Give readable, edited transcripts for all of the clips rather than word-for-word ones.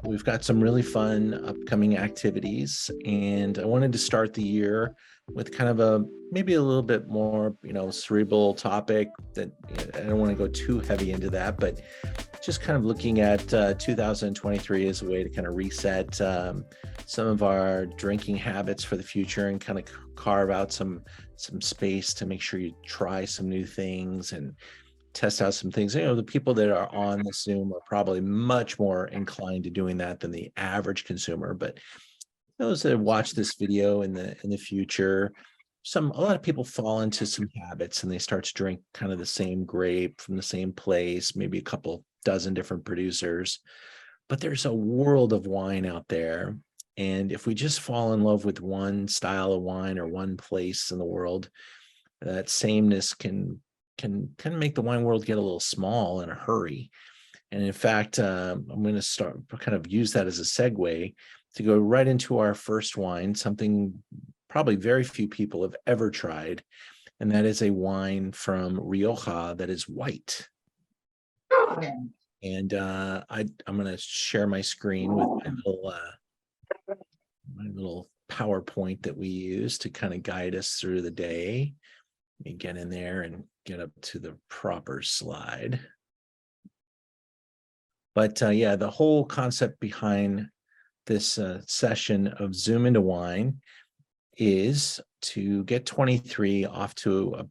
we've got some really fun upcoming activities, and I wanted to start the year with kind of a maybe a little bit more, cerebral topic that I don't want to go too heavy into that, but just kind of looking at 2023 as a way to kind of reset some of our drinking habits for the future and kind of carve out some space to make sure you try some new things and test out some things. The people that are on the Zoom are probably much more inclined to doing that than the average consumer. But those that watch this video in the future, a lot of people fall into some habits and they start to drink kind of the same grape from the same place, maybe a couple dozen different producers. But there's a world of wine out there. And if we just fall in love with one style of wine or one place in the world, that sameness can kind of make the wine world get a little small in a hurry. And in fact, I'm going to start kind of use that as a segue to go right into our first wine, something probably very few people have ever tried. And that is a wine from Rioja that is white. And I'm going to share my screen with my little PowerPoint that we use to kind of guide us through the day. Let me get in there and get up to the proper slide. But yeah, the whole concept behind this session of Zoom into Wine is to get 23 off to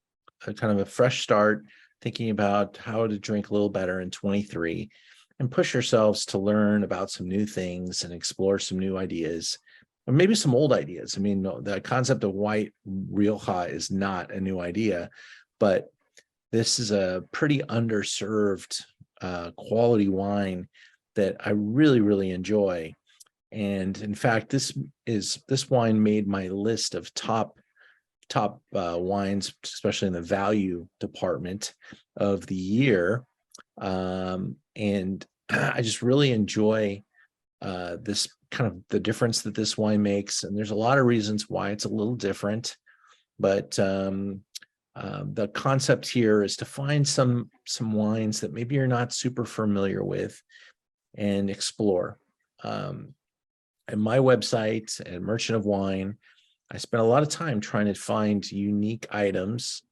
a kind of a fresh start, thinking about how to drink a little better in 23 and push yourselves to learn about some new things and explore some new ideas, or maybe some old ideas. I mean, the concept of white Rioja is not a new idea, but this is a pretty underserved quality wine that I really, really enjoy. And in fact, this wine made my list of top wines, especially in the value department of the year. And I just really enjoy this kind of the difference that this wine makes. And there's a lot of reasons why it's a little different, but the concept here is to find some wines that maybe you're not super familiar with and explore. At my website at Merchant of Wine, I spent a lot of time trying to find unique items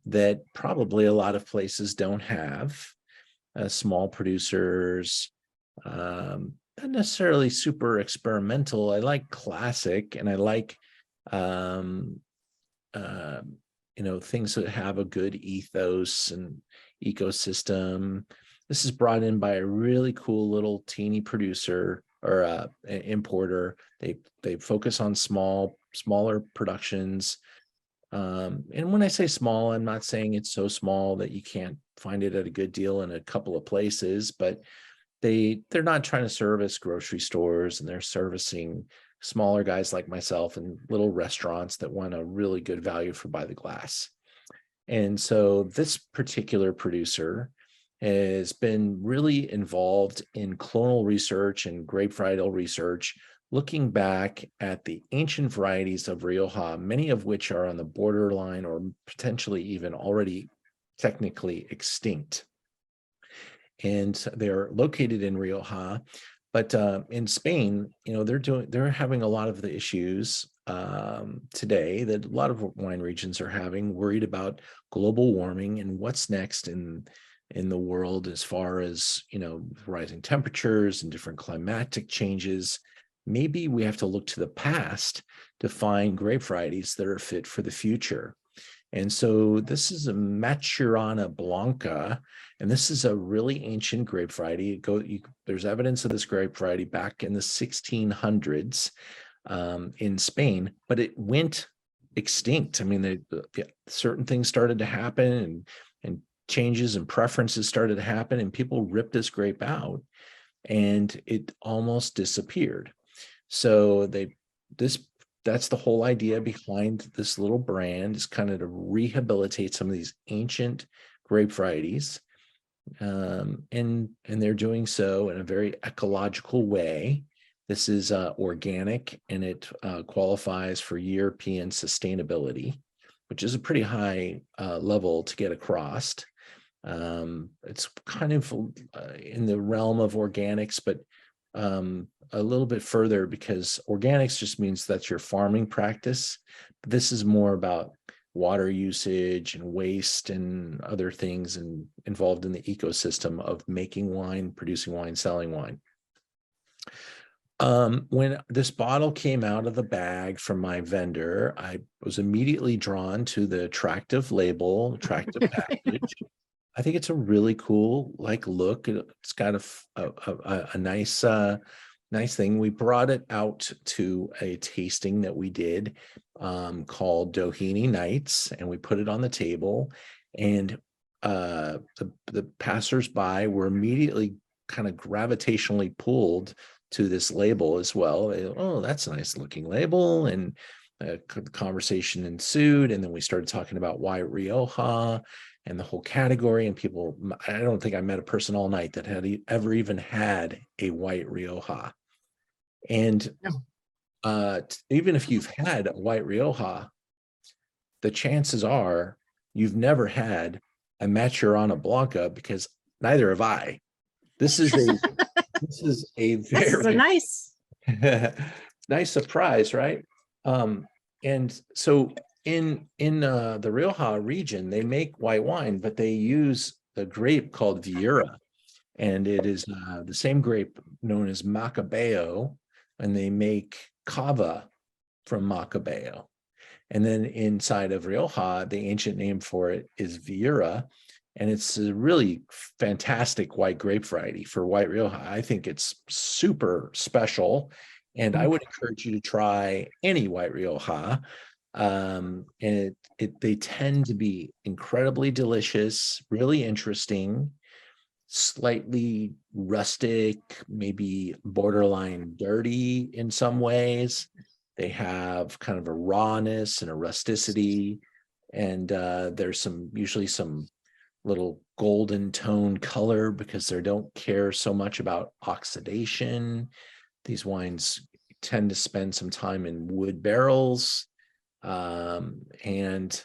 that probably a lot of places don't have. Small producers, not necessarily super experimental. I like classic, and I like things that have a good ethos and ecosystem. This is brought in by a really cool little teeny producer or importer. They focus on smaller productions. And when I say small, I'm not saying it's so small that you can't find it at a good deal in a couple of places, but they're not trying to service grocery stores, and they're servicing smaller guys like myself and little restaurants that want a really good value for by the glass. And so this particular producer has been really involved in clonal research and grape varietal research, looking back at the ancient varieties of Rioja, many of which are on the borderline or potentially even already technically extinct. And they're located in Rioja, but in Spain, they're having a lot of the issues today that a lot of wine regions are having, worried about global warming and what's next in the world as far as rising temperatures and different climatic changes. Maybe we have to look to the past to find grape varieties that are fit for the future. And so this is a Maturana Blanca, and this is a really ancient grape variety. There's evidence of this grape variety back in the 1600s in Spain, but it went extinct. I mean, certain things started to happen, and changes and preferences started to happen, and people ripped this grape out, and it almost disappeared. So that's the whole idea behind this little brand, is kind of to rehabilitate some of these ancient grape varieties. And they're doing so in a very ecological way. This is organic, and it qualifies for European sustainability, which is a pretty high level to get across. It's kind of in the realm of organics, but a little bit further, because organics just means that's your farming practice. But this is more about water usage and waste and other things and involved in the ecosystem of making wine, producing wine, selling wine. When this bottle came out of the bag from my vendor, I was immediately drawn to the attractive label, attractive package. I think it's a really cool look. It's got a nice nice thing. We brought it out to a tasting that we did called Doheny Nights, and we put it on the table, and the passersby were immediately kind of gravitationally pulled to this label as well. Oh, that's a nice looking label. And the conversation ensued. And then we started talking about White Rioja and the whole category. And people, I don't think I met a person all night that had ever even had a White Rioja. And even if you've had a White Rioja, the chances are you've never had a Maturana Blanca, because neither have I. This is a very nice nice surprise, right? And so in the Rioja region, they make white wine, but they use the grape called Viura, and it is the same grape known as Macabeo, and they make cava from Macabeo. And then inside of Rioja, the ancient name for it is Viura, and it's a really fantastic white grape variety for White Rioja. I think it's super special, and I would encourage you to try any White Rioja. And they tend to be incredibly delicious, really interesting, slightly rustic, maybe borderline dirty in some ways. They have kind of a rawness and a rusticity, and there's usually some little golden tone color, because they don't care so much about oxidation. These wines tend to spend some time in wood barrels. And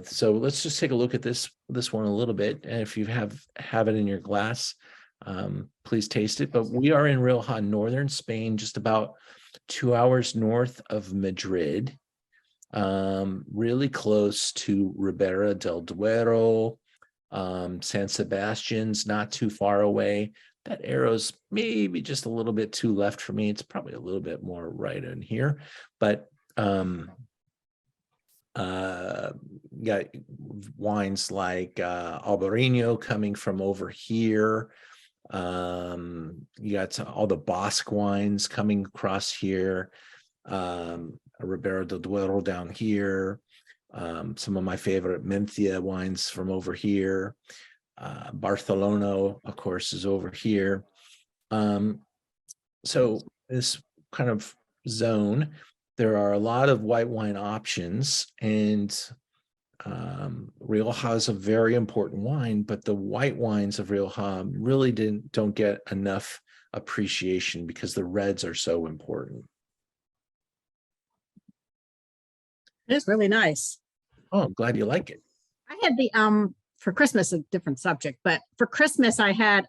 so let's just take a look at this one a little bit. And if you have it in your glass, please taste it. But we are in Rioja, northern Spain, just about 2 hours north of Madrid, really close to Ribera del Duero. San Sebastian's not too far away. That arrow's maybe just a little bit too left for me. It's probably a little bit more right in here, but got wines like Albarino coming from over here. You got all the Basque wines coming across here. Ribera del Duero down here. Some of my favorite Mencia wines from over here. Barcelona, of course, is over here. So this kind of zone, there are a lot of white wine options, and Rioja is a very important wine, but the white wines of Rioja really don't get enough appreciation because the reds are so important. It's really nice. Oh, I'm glad you like it. I had the for Christmas, a different subject, but for Christmas I had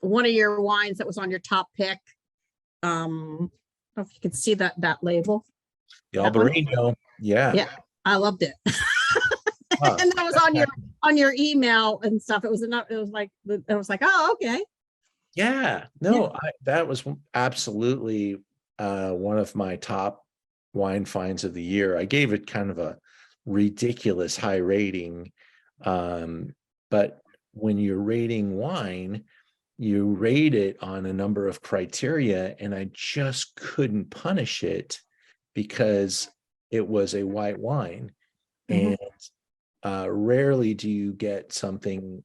one of your wines that was on your top pick. I don't know if you can see that label. The Albarino. Yeah, I loved it. Huh. And that was on your email and stuff. It was like, oh, okay. Yeah, no, that was absolutely one of my top wine finds of the year. I gave it kind of a ridiculous high rating, but when you're rating wine, you rate it on a number of criteria, and I just couldn't punish it because it was a white wine. And rarely do you get something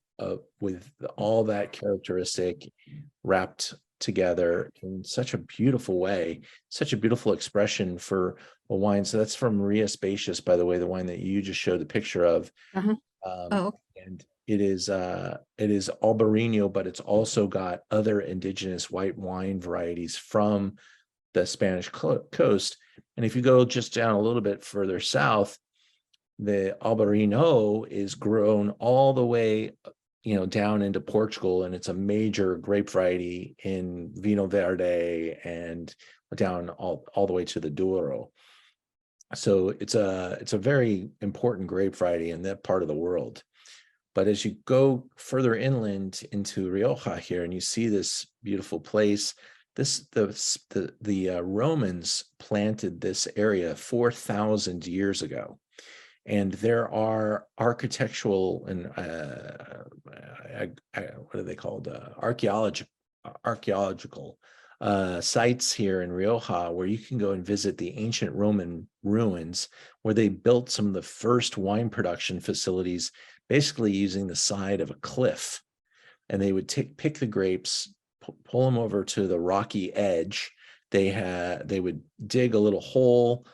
with all that characteristic wrapped together in such a beautiful way, such a beautiful expression for a wine. So that's from Maria Spacious, by the way, the wine that you just showed the picture of. And it is Albarino, but it's also got other indigenous white wine varieties from the Spanish coast. And if you go just down a little bit further south, the Albarino is grown all the way down into Portugal, and it's a major grape variety in Vinho Verde and down all the way to the Douro. So it's a very important grape variety in that part of the world. But as you go further inland into Rioja here, and you see this beautiful place, the Romans planted this area 4,000 years ago. And there are architectural and what are they called? Archaeological sites here in Rioja where you can go and visit the ancient Roman ruins where they built some of the first wine production facilities, basically using the side of a cliff. And they would pick the grapes, pull them over to the rocky edge. They would dig a little hole,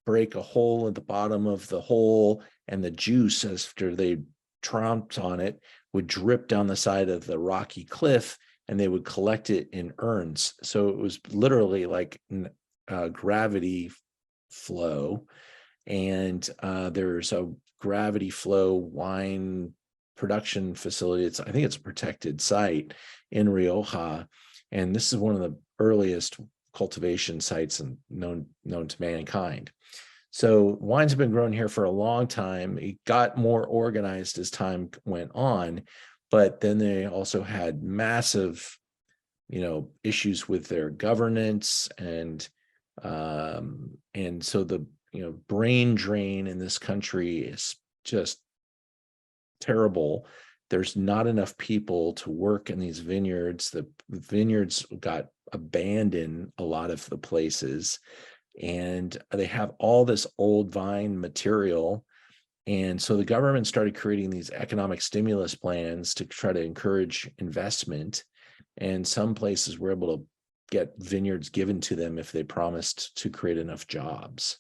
break a hole at the bottom of the hole, and the juice, after they tromped on it, would drip down the side of the rocky cliff, and they would collect it in urns. So it was literally like gravity flow. And there's a gravity flow wine production facility. I think it's a protected site in Rioja. And this is one of the earliest cultivation sites known to mankind. So wines have been grown here for a long time. It got more organized as time went on, but then they also had massive, issues with their governance, and so the brain drain in this country is just terrible. There's not enough people to work in these vineyards. The vineyards got abandoned a lot of the places, and they have all this old vine material. And so the government started creating these economic stimulus plans to try to encourage investment. And some places were able to get vineyards given to them if they promised to create enough jobs.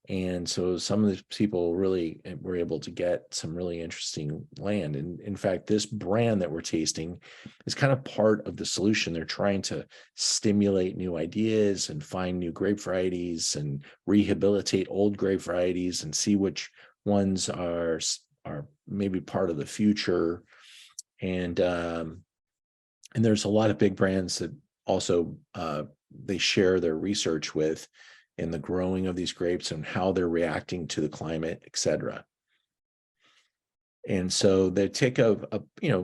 And so some of the people really were able to get some really interesting land. And in fact, this brand that we're tasting is kind of part of the solution. They're trying to stimulate new ideas and find new grape varieties and rehabilitate old grape varieties and see which ones are maybe part of the future. And there's a lot of big brands that also they share their research with in the growing of these grapes and how they're reacting to the climate, et cetera. And so they take a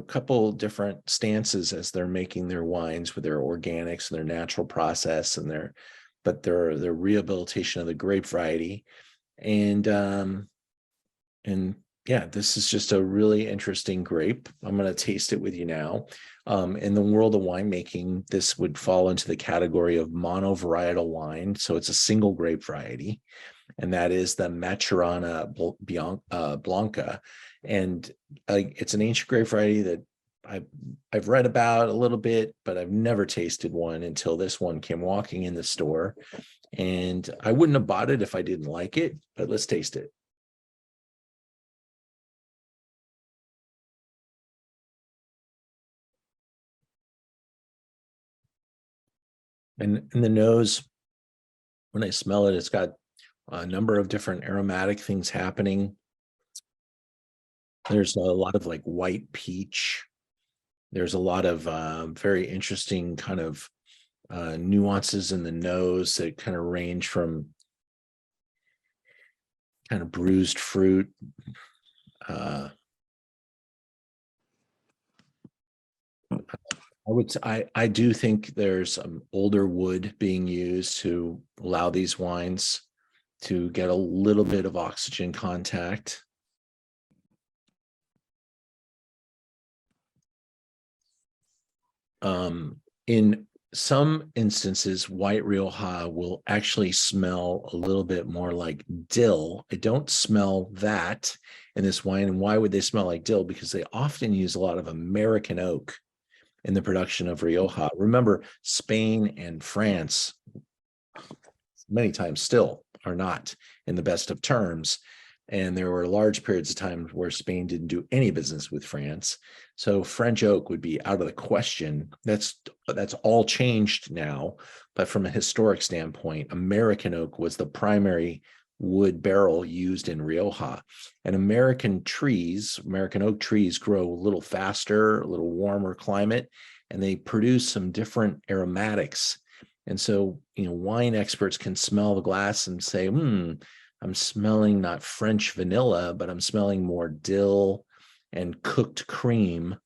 couple different stances as they're making their wines with their organics and their natural process and their rehabilitation of the grape variety. And yeah, this is just a really interesting grape. I'm going to taste it with you now. In the world of winemaking, this would fall into the category of monovarietal wine. So it's a single grape variety, and that is the Maturana Blanca. And it's an ancient grape variety that I've read about a little bit, but I've never tasted one until this one came walking in the store. And I wouldn't have bought it if I didn't like it, but let's taste it. And in the nose, when I smell it, it's got a number of different aromatic things happening. There's a lot of like white peach. There's a lot of very interesting kind of nuances in the nose that kind of range from kind of bruised fruit. I do think there's older wood being used to allow these wines to get a little bit of oxygen contact. In some instances, white Rioja will actually smell a little bit more like dill. I don't smell that in this wine. And why would they smell like dill? Because they often use a lot of American oak in the production of Rioja. Remember, Spain and France many times still are not in the best of terms. And there were large periods of time where Spain didn't do any business with France. So French oak would be out of the question. That's all changed now. But from a historic standpoint, American oak was the primary wood barrel used in Rioja. And American oak trees grow a little faster, a little warmer climate, and they produce some different aromatics. And so, wine experts can smell the glass and say, I'm smelling not French vanilla, but I'm smelling more dill and cooked cream.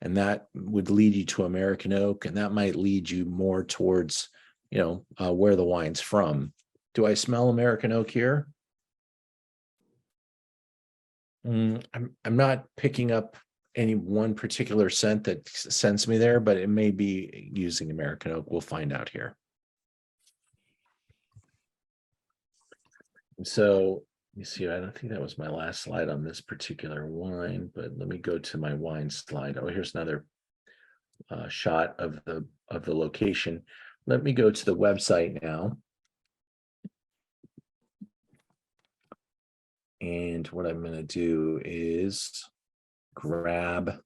And that would lead you to American oak, and that might lead you more towards, where the wine's from. Do I smell American oak here? I'm not picking up any one particular scent that sends me there, but it may be using American oak. We'll find out here. So let me see. I don't think that was my last slide on this particular wine, but let me go to my wine slide. Oh, here's another shot of the location. Let me go to the website now. And what I'm going to do is grab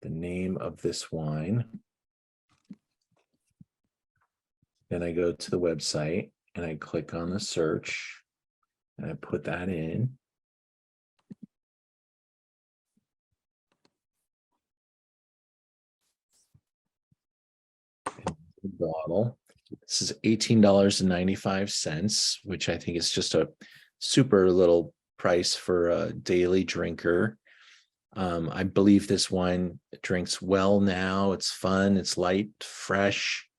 the name of this wine. Then I go to the website and I click on the search and I put that in. The bottle. This is $18.95, which I think is just a super little price for a daily drinker. I believe this wine drinks well now. It's fun, it's light, fresh.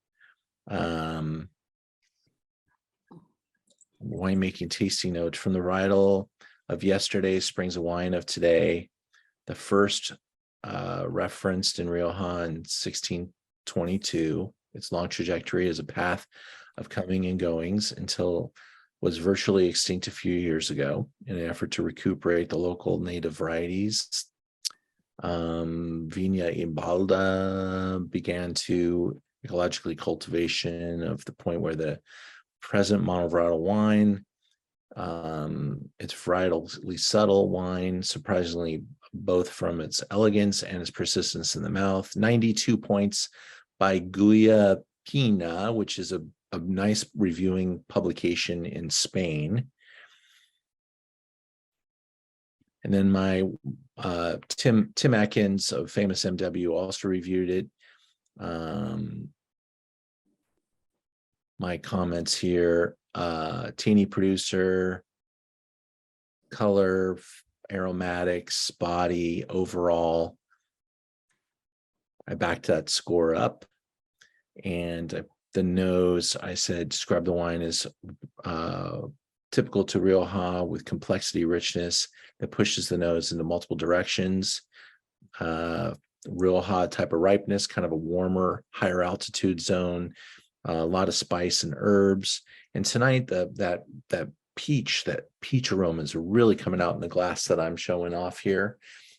Winemaking tasting note from the varietal of yesterday springs a wine of today. The first referenced in Rioja in 1622. Its long trajectory is a path of coming and goings until was virtually extinct a few years ago in an effort to recuperate the local native varieties. Viña Imbalda began to ecologically cultivation of the point where the present monovarietal wine, it's varietally subtle wine, surprisingly both from its elegance and its persistence in the mouth. 92 points by Guia Pina, which is a nice reviewing publication in Spain. And then my Tim Atkins of Famous MW also reviewed it. My comments here, teeny producer, color, aromatics, body, overall. I backed that score up. And the nose, I said, describe the wine as typical to Rioja with complexity, richness that pushes the nose into multiple directions. Rioja type of ripeness, kind of a warmer, higher altitude zone, a lot of spice and herbs. And tonight, that peach aroma is really coming out in the glass that I'm showing off here.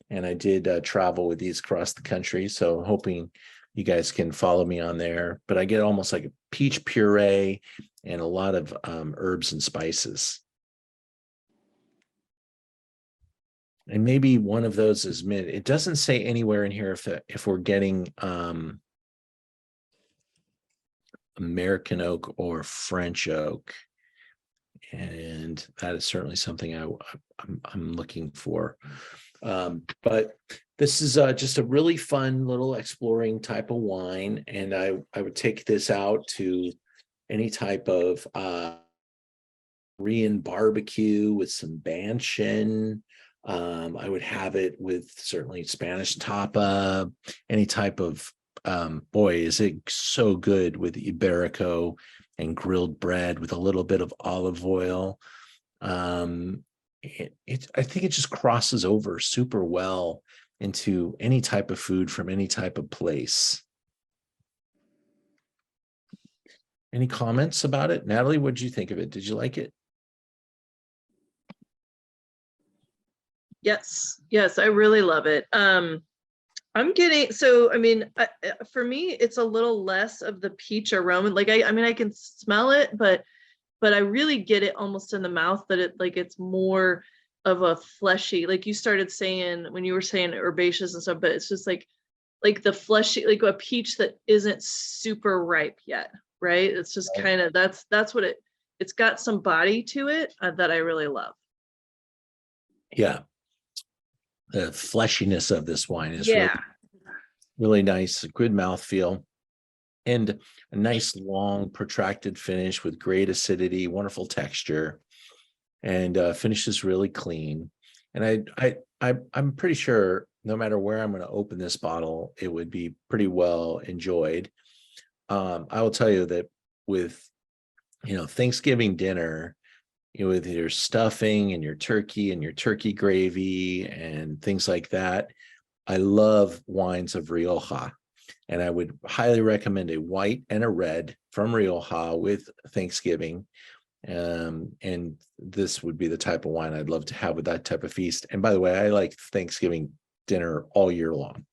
And I did travel with these across the country, so I'm hoping you guys can follow me on there. But I get almost like a peach puree and a lot of herbs and spices. And maybe one of those is mint. It doesn't say anywhere in here if we're getting American oak or French oak. And that is certainly something I'm looking for. But this is just a really fun little exploring type of wine. And I would take this out to any type of Korean barbecue with some banchan. I would have it with certainly Spanish tapa, any type of, boy, is it so good with Iberico and grilled bread with a little bit of olive oil. I think it just crosses over super well into any type of food from any type of place. Any comments about it? Natalie, what did you think of it? Did you like it? Yes, I really love it. I'm getting, so, I mean, for me, it's a little less of the peach aroma. Like, I mean, I can smell it, but I really get it almost in the mouth that it's more of a fleshy, like you started saying when you were saying herbaceous and stuff, but it's just like the fleshy, like a peach that isn't super ripe yet, right? It's just kind of, that's what it's got some body to it that I really love. Yeah. The fleshiness of this wine is Yeah. really nice, a good mouthfeel, and a nice long protracted finish with great acidity, wonderful texture, and finishes really clean. And I'm pretty sure no matter where I'm going to open this bottle, it would be pretty well enjoyed. I will tell you that with Thanksgiving dinner, with your stuffing and your turkey gravy and things like that, I love wines of Rioja. And I would highly recommend a white and a red from Rioja with Thanksgiving. And this would be the type of wine I'd love to have with that type of feast. And by the way, I like Thanksgiving dinner all year long.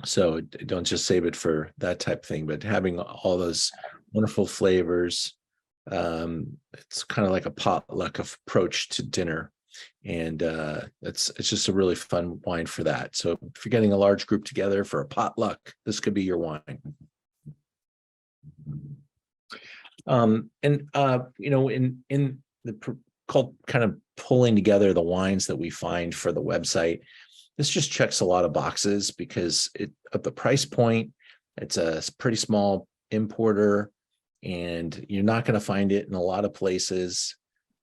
So don't just save it for that type of thing, but having all those wonderful flavors. It's kind of like a potluck approach to dinner. And it's just a really fun wine for that. So if you're getting a large group together for a potluck, this could be your wine. In the called kind of pulling together the wines that we find for the website, this just checks a lot of boxes because at the price point, it's a pretty small importer, and you're not going to find it in a lot of places.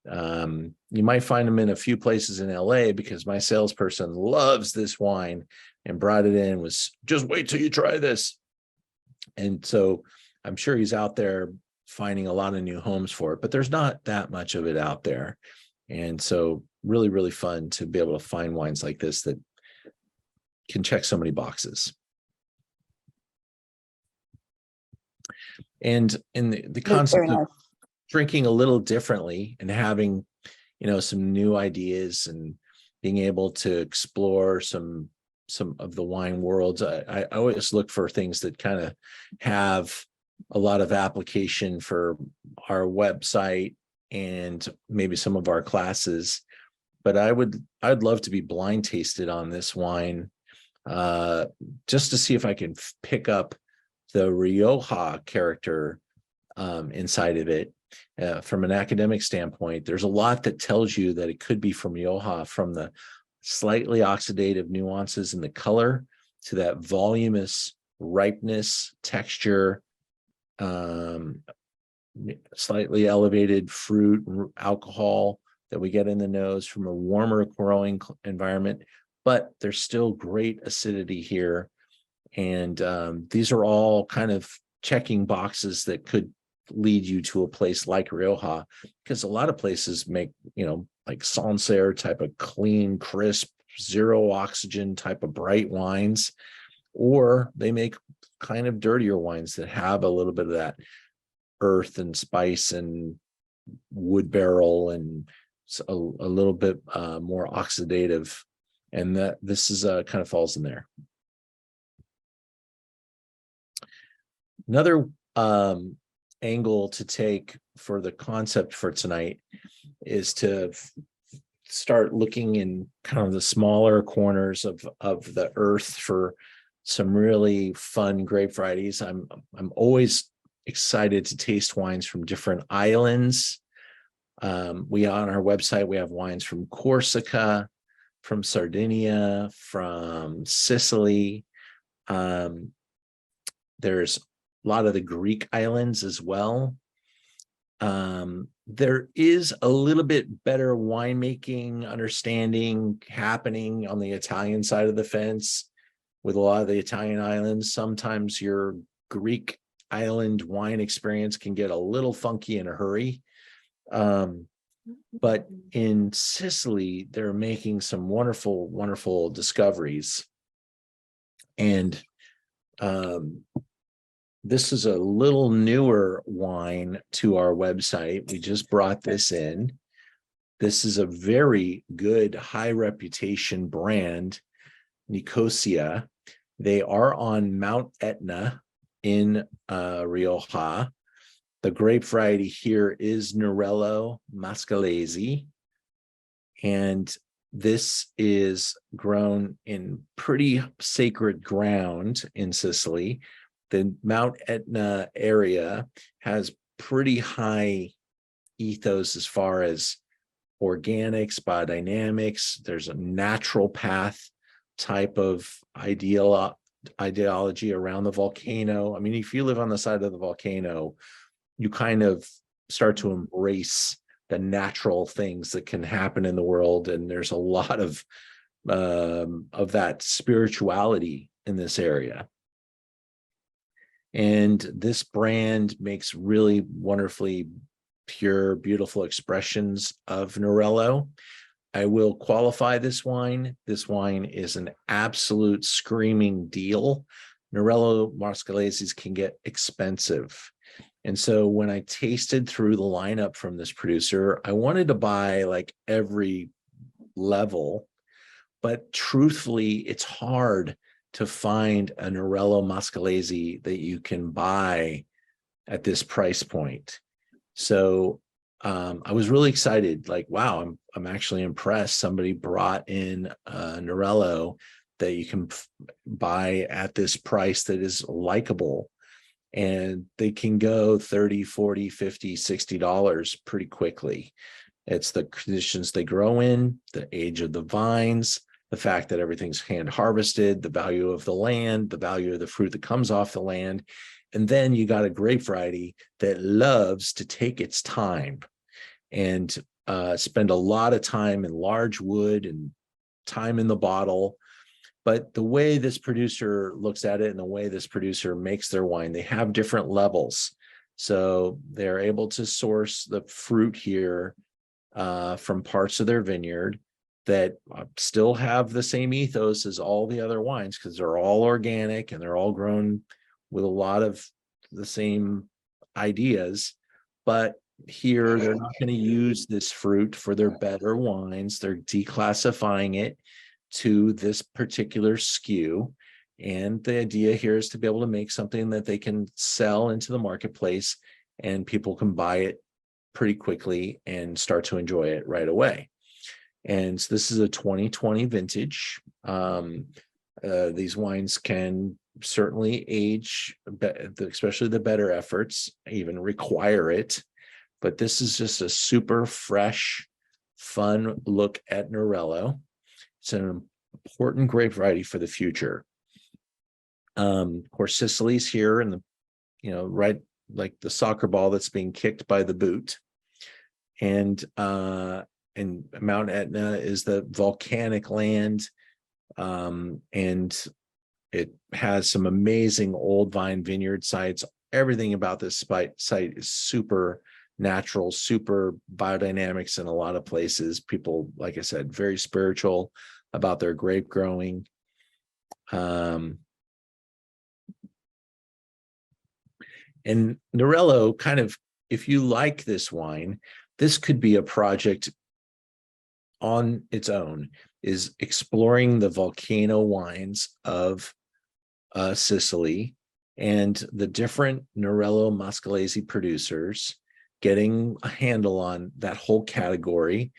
You might find them in a few places in LA because my salesperson loves this wine and brought it in, was just wait till you try this. And so I'm sure he's out there finding a lot of new homes for it, but there's not that much of it out there. And so really, really fun to be able to find wines like this that can check so many boxes. And in the concept of drinking a little differently and having, some new ideas and being able to explore some of the wine worlds, I always look for things that kind of have a lot of application for our website and maybe some of our classes. But I'd love to be blind tasted on this wine, just to see if I can pick up the Rioja character inside of it. From an academic standpoint, there's a lot that tells you that it could be from Rioja, from the slightly oxidative nuances in the color to that voluminous ripeness, texture, slightly elevated fruit alcohol that we get in the nose from a warmer growing environment, but there's still great acidity here. And these are all kind of checking boxes that could lead you to a place like Rioja, because a lot of places make, like Sancerre type of clean, crisp, zero oxygen type of bright wines, or they make kind of dirtier wines that have a little bit of that earth and spice and wood barrel and a little bit more oxidative. And that this is kind of falls in there. Another angle to take for the concept for tonight is to start looking in kind of the smaller corners of the earth for some really fun grape varieties. I'm always excited to taste wines from different islands. We on our website, we have wines from Corsica, from Sardinia, from Sicily. There's a lot of the Greek islands as well. There is a little bit better winemaking understanding happening on the Italian side of the fence with a lot of the Italian islands. Sometimes your Greek island wine experience can get a little funky in a hurry. But in Sicily, they're making some wonderful, wonderful discoveries. And this is a little newer wine to our website. We just brought this in. This is a very good, high reputation brand, Nicosia. They are on Mount Etna in Rioja. The grape variety here is Nerello Mascalese. And this is grown in pretty sacred ground in Sicily. The Mount Etna area has pretty high ethos as far as organics, biodynamics. There's a natural path type of ideology around the volcano. I mean, if you live on the side of the volcano, you kind of start to embrace the natural things that can happen in the world, and there's a lot of that spirituality in this area. And this brand makes really wonderfully pure, beautiful expressions of Nerello. I will qualify this wine. This wine is an absolute screaming deal. Nerello Mascaleses can get expensive. And so when I tasted through the lineup from this producer, I wanted to buy like every level, but truthfully, it's hard to find a Nerello Mascalese that you can buy at this price point. So I was really excited, like, wow, I'm actually impressed. Somebody brought in Nerello that you can buy at this price that is likable. And they can go 30, 40, 50, $60 pretty quickly. It's the conditions they grow in, the age of the vines, the fact that everything's hand harvested, the value of the land, the value of the fruit that comes off the land. And then you got a grape variety that loves to take its time and spend a lot of time in large wood and time in the bottle. But the way this producer looks at it and the way this producer makes their wine, they have different levels. So they're able to source the fruit here from parts of their vineyard that still have the same ethos as all the other wines, because they're all organic and they're all grown with a lot of the same ideas. But here, they're not going to use this fruit for their better wines. They're declassifying it to this particular SKU. And the idea here is to be able to make something that they can sell into the marketplace and people can buy it pretty quickly and start to enjoy it right away. And so this is a 2020 vintage. These wines can certainly age, especially the better efforts, even require it. But this is just a super fresh, fun look at Nerello. It's an important grape variety for the future. Of course, Sicily's here, and right like the soccer ball that's being kicked by the boot. And Mount Etna is the volcanic land, and it has some amazing old vine vineyard sites. Everything about this site is super natural, super biodynamics in a lot of places. People, like I said, very spiritual about their grape growing. And Nerello, kind of, if you like this wine, this could be a project on its own, is exploring the volcano wines of Sicily and the different Nerello Mascalese producers, getting a handle on that whole category,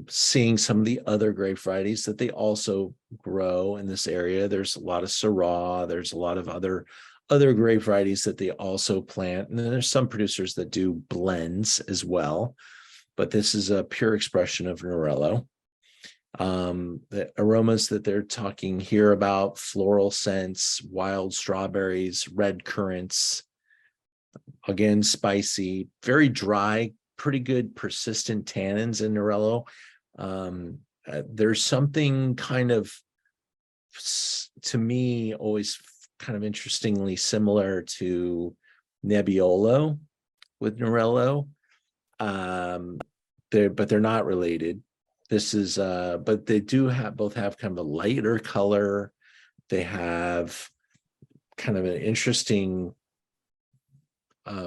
seeing some of the other grape varieties that they also grow in this area. There's a lot of Syrah, there's a lot of other grape varieties that they also plant. And then there's some producers that do blends as well. But this is a pure expression of Nerello. The aromas that they're talking here about: floral scents, wild strawberries, red currants, again, spicy, very dry, pretty good persistent tannins in Nerello. There's something kind of, to me, always kind of interestingly similar to Nebbiolo with Nerello. But they're not related. This is, but they do both have kind of a lighter color. They have kind of an interesting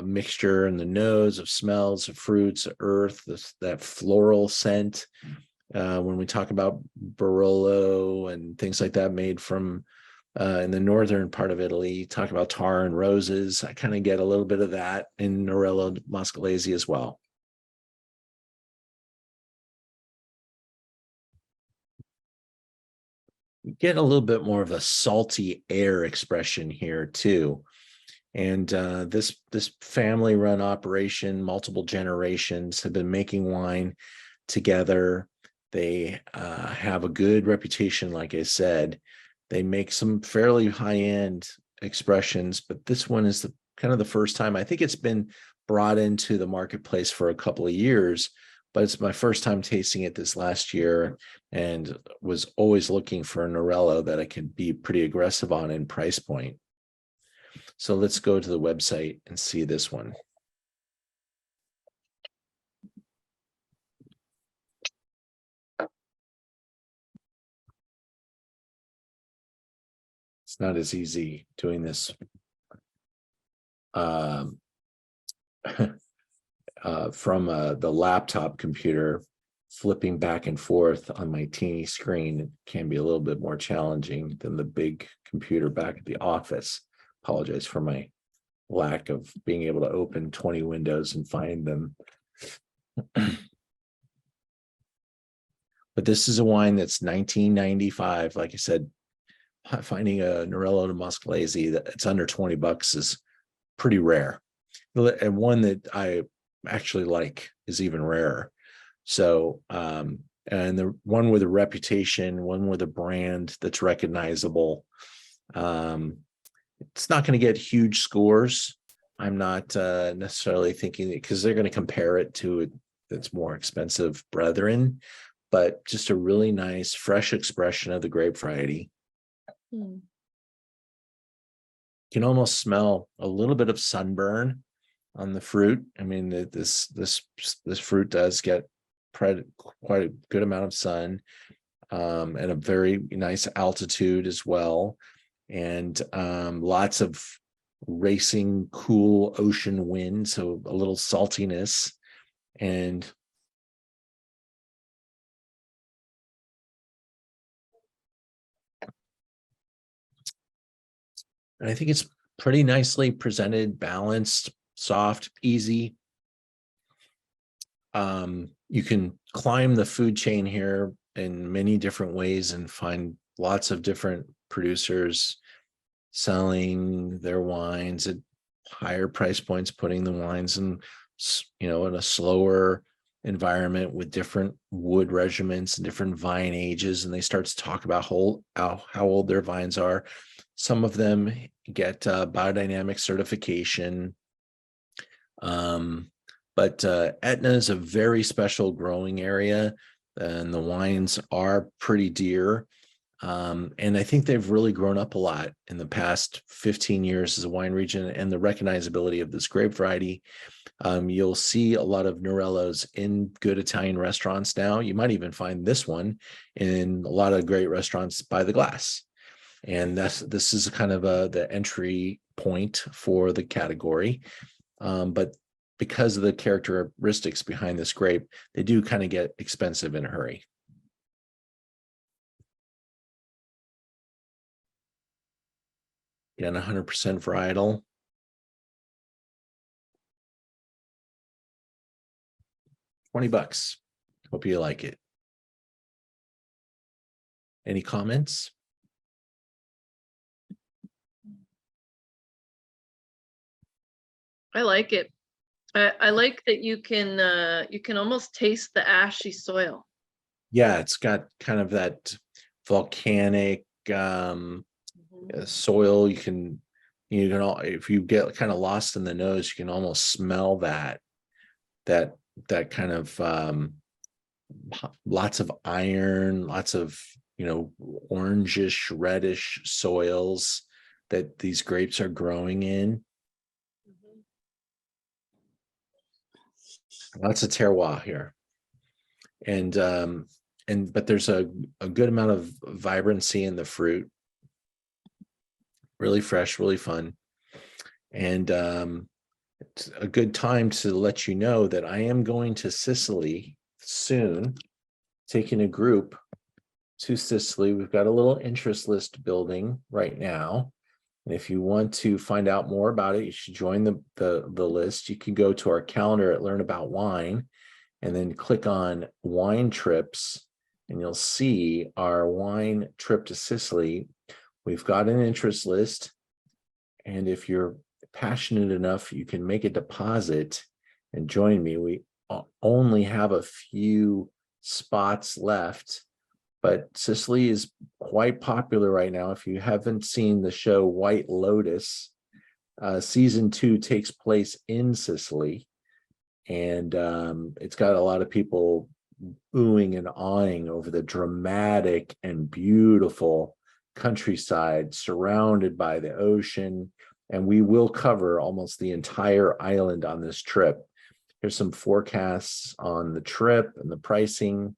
mixture in the nose of smells of fruits, earth, that floral scent. When we talk about Barolo and things like that made from in the northern part of Italy, talk about tar and roses. I kind of get a little bit of that in Nerello Mascalese as well. You get a little bit more of a salty air expression here too. And this family-run operation, multiple generations have been making wine together. They have a good reputation, like I said. They make some fairly high-end expressions, but this one is kind of the first time. I think it's been brought into the marketplace for a couple of years, but it's my first time tasting it this last year, and was always looking for a Norello that I could be pretty aggressive on in price point. So let's go to the website and see this one. It's not as easy doing this from the laptop computer. Flipping back and forth on my teeny screen can be a little bit more challenging than the big computer back at the office. Apologize for my lack of being able to open 20 windows and find them. But this is a wine that's $19.95. Like I said, finding a Norello de Muscalese that's under $20 is pretty rare. And one that I actually like is even rarer. So, and the one with a reputation, one with a brand that's recognizable. It's not going to get huge scores. I'm not necessarily thinking because they're going to compare it to its more expensive brethren, but just a really nice, fresh expression of the grape variety. You can almost smell a little bit of sunburn on the fruit. I mean, this fruit does get quite a good amount of sun, and a very nice altitude as well, and lots of racing, cool ocean wind, so a little saltiness, and I think it's pretty nicely presented, balanced, soft, easy. You can climb the food chain here in many different ways and find lots of different producers selling their wines at higher price points, putting the wines in, in a slower environment with different wood regiments and different vine ages. And they start to talk about how old their vines are. Some of them get biodynamic certification. But Etna is a very special growing area, and the wines are pretty dear. And I think they've really grown up a lot in the past 15 years as a wine region, and the recognizability of this grape variety. You'll see a lot of Norellos in good Italian restaurants now. You might even find this one in a lot of great restaurants by the glass. And this is kind of the entry point for the category. But because of the characteristics behind this grape, they do kind of get expensive in a hurry. Again, 100% varietal. $20. Hope you like it. Any comments? I like it. I like that you can almost taste the ashy soil. Yeah, it's got kind of that volcanic soil. You can if you get kind of lost in the nose, you can almost smell that kind of lots of iron, lots of orangish, reddish soils that these grapes are growing in. Lots of terroir here, but there's a good amount of vibrancy in the fruit. Really fresh, really fun, and it's a good time to let you know that I am going to Sicily soon, taking a group to Sicily. We've got a little interest list building right now. And if you want to find out more about it, you should join the list. You can go to our calendar at Learn About Wine and then click on wine trips, and you'll see our wine trip to Sicily. We've got an interest list. And if you're passionate enough, you can make a deposit and join me. We only have a few spots left, but Sicily is quite popular right now. If you haven't seen the show White Lotus, season 2 takes place in Sicily, and it's got a lot of people oohing and awing over the dramatic and beautiful countryside surrounded by the ocean. And we will cover almost the entire island on this trip. Here's some forecasts on the trip and the pricing.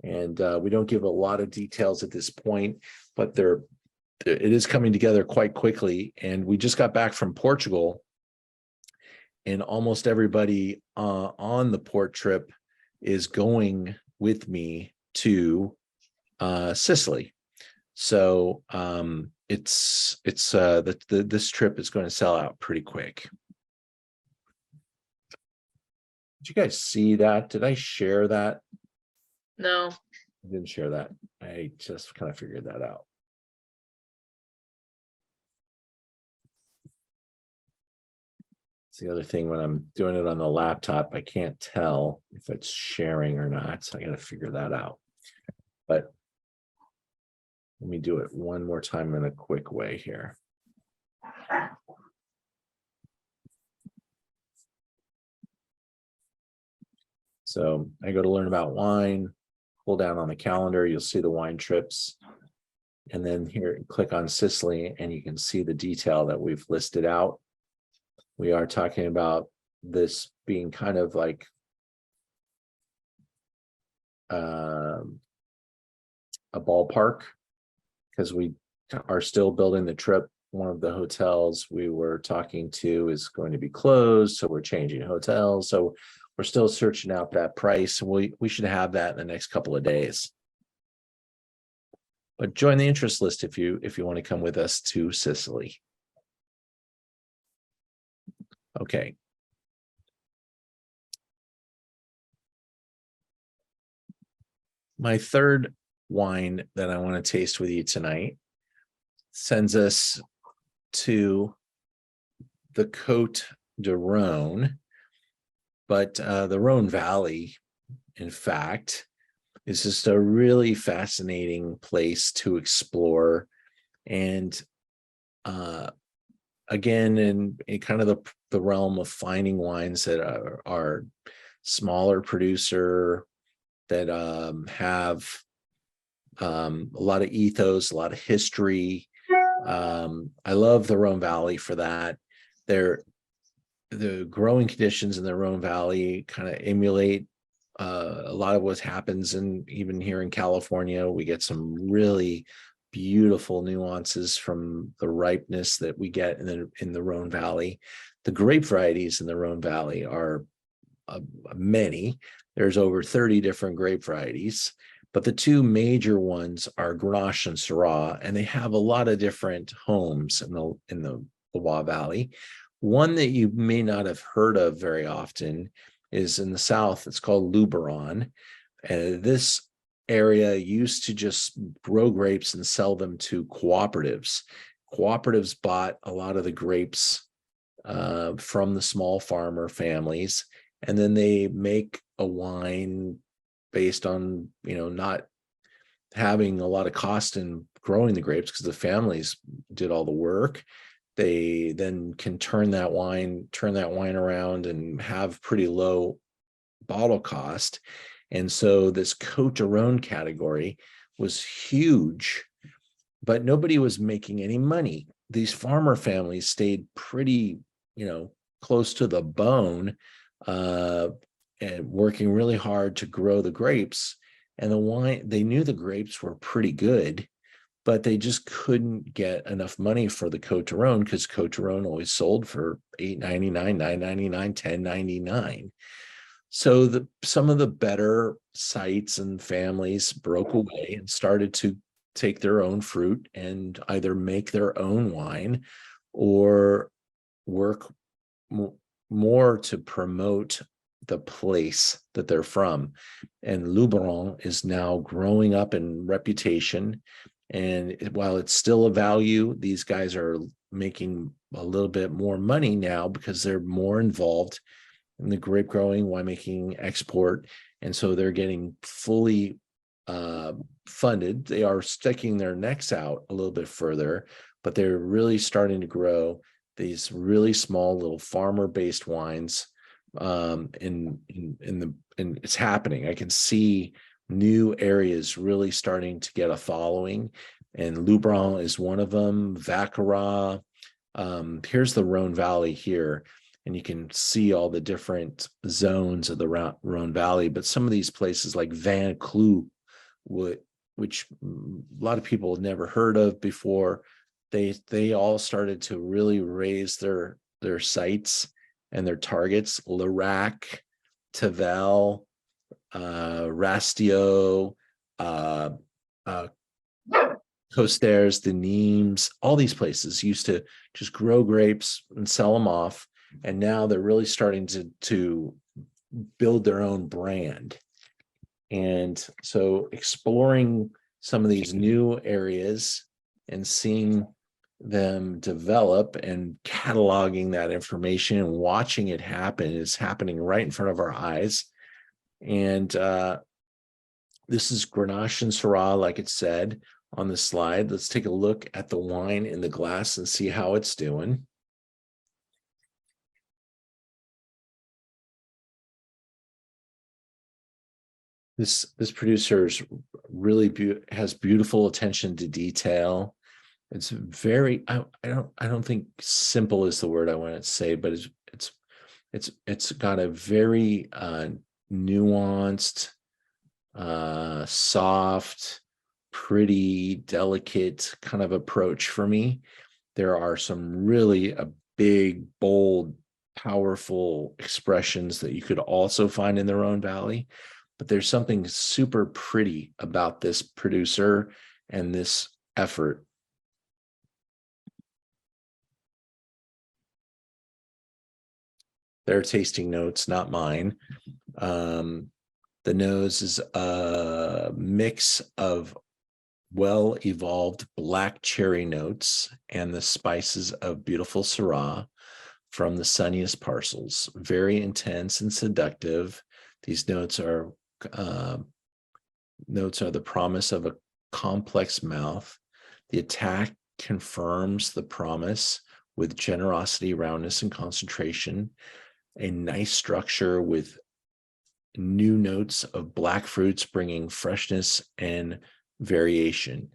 And we don't give a lot of details at this point, but it is coming together quite quickly. And we just got back from Portugal, and almost everybody on the port trip is going with me to Sicily. So this trip is going to sell out pretty quick. Did you guys see that? Did I share that? No. I didn't share that. I just kind of figured that out. It's the other thing, when I'm doing it on the laptop, I can't tell if it's sharing or not. So I got to figure that out. But let me do it one more time in a quick way here. So I go to learn about wine, pull down on the calendar, you'll see the wine trips. And then here, click on Sicily, and you can see the detail that we've listed out. We are talking about this being kind of like a ballpark, because we are still building the trip. One of the hotels we were talking to is going to be closed, so we're changing hotels. So we're still searching out that price. We should have that in the next couple of days. But join the interest list if you want to come with us to Sicily. Okay. My third wine that I want to taste with you tonight sends us to the Côte de Rhône, but the Rhone Valley, in fact, is just a really fascinating place to explore. And again, in kind of the realm of finding wines that are smaller producer, that have a lot of ethos, a lot of history. I love the Rhone Valley for that. The growing conditions in the Rhone Valley kind of emulate a lot of what happens even here in California. We get some really beautiful nuances from the ripeness that we get in the Rhone Valley. The grape varieties in the Rhone Valley are many. There's over 30 different grape varieties, but the two major ones are Grenache and Syrah, and they have a lot of different homes in the Loire Valley. One that you may not have heard of very often is in the south. It's called Luberon. This area used to just grow grapes and sell them to cooperatives. Cooperatives bought a lot of the grapes from the small farmer families, and then they make a wine based on, not having a lot of cost in growing the grapes because the families did all the work. They then can turn that wine around and have pretty low bottle cost. And so this Côte de Rhône category was huge, but nobody was making any money. These farmer families stayed pretty, close to the bone, and working really hard to grow the grapes. And the wine, they knew the grapes were pretty good, but they just couldn't get enough money for the Côte de Rhône, because Côte de Rhône always sold for $8.99, $9.99, $10.99. So some of the better sites and families broke away and started to take their own fruit and either make their own wine or work more to promote the place that they're from. And Luberon is now growing up in reputation. And while it's still a value, these guys are making a little bit more money now because they're more involved in the grape growing, winemaking, export. And so they're getting fully funded. They are sticking their necks out a little bit further, but they're really starting to grow these really small little farmer-based wines. And it's happening. I can see new areas really starting to get a following, and Luberon is one of them. Vaccarat. Here's the Rhone Valley here, and you can see all the different zones of the Rhone Valley. But some of these places like Van Cloo, which a lot of people had never heard of before, they all started to really raise their sights and their targets. Larac, Tavel, Rastio, Costairs, the Nimes, all these places used to just grow grapes and sell them off. And now they're really starting to build their own brand. And so exploring some of these new areas and seeing them develop and cataloging that information and watching it happen, is happening right in front of our eyes. And this is Grenache and Syrah, like it said on the slide. Let's take a look at the wine in the glass and see how it's doing. This producer's really has beautiful attention to detail. It's very, I don't think simple is the word I want to say, but it's got a very nuanced, soft, pretty, delicate kind of approach for me. There are some really big, bold, powerful expressions that you could also find in the Rhone Valley, but there's something super pretty about this producer and this effort. Their tasting notes, not mine. The nose is a mix of well-evolved black cherry notes and the spices of beautiful Syrah from the sunniest parcels. Very intense and seductive. These notes are the promise of a complex mouth. The attack confirms the promise with generosity, roundness, and concentration. A nice structure with new notes of black fruits bringing freshness and variation.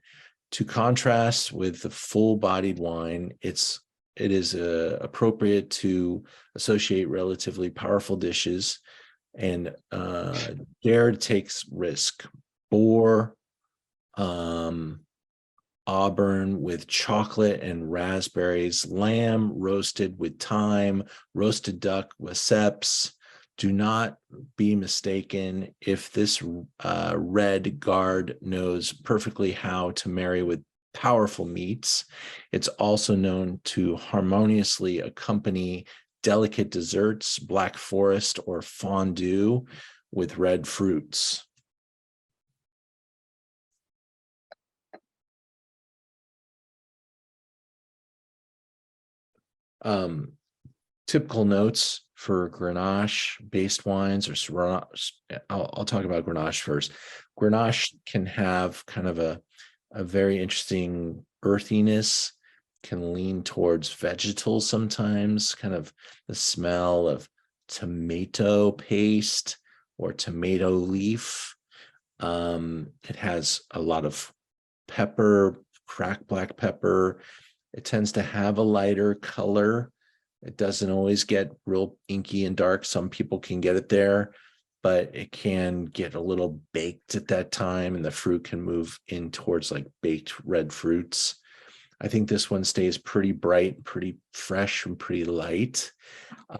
To contrast with the full-bodied wine, it is appropriate to associate relatively powerful dishes, and Jared takes risk. Boar, Auburn with chocolate and raspberries, lamb roasted with thyme, roasted duck with ceps. Do not be mistaken if this red guard knows perfectly how to marry with powerful meats. It's also known to harmoniously accompany delicate desserts, black forest, or fondue with red fruits. Typical notes for Grenache based wines or Syrah. I'll talk about Grenache first. Grenache can have kind of a very interesting earthiness, can lean towards vegetal sometimes, kind of the smell of tomato paste or tomato leaf. It has a lot of pepper, cracked black pepper. It tends to have a lighter color. It doesn't always get real inky and dark. Some people can get it there, but it can get a little baked at that time, and the fruit can move in towards like baked red fruits. I think this one stays pretty bright, pretty fresh, and pretty light.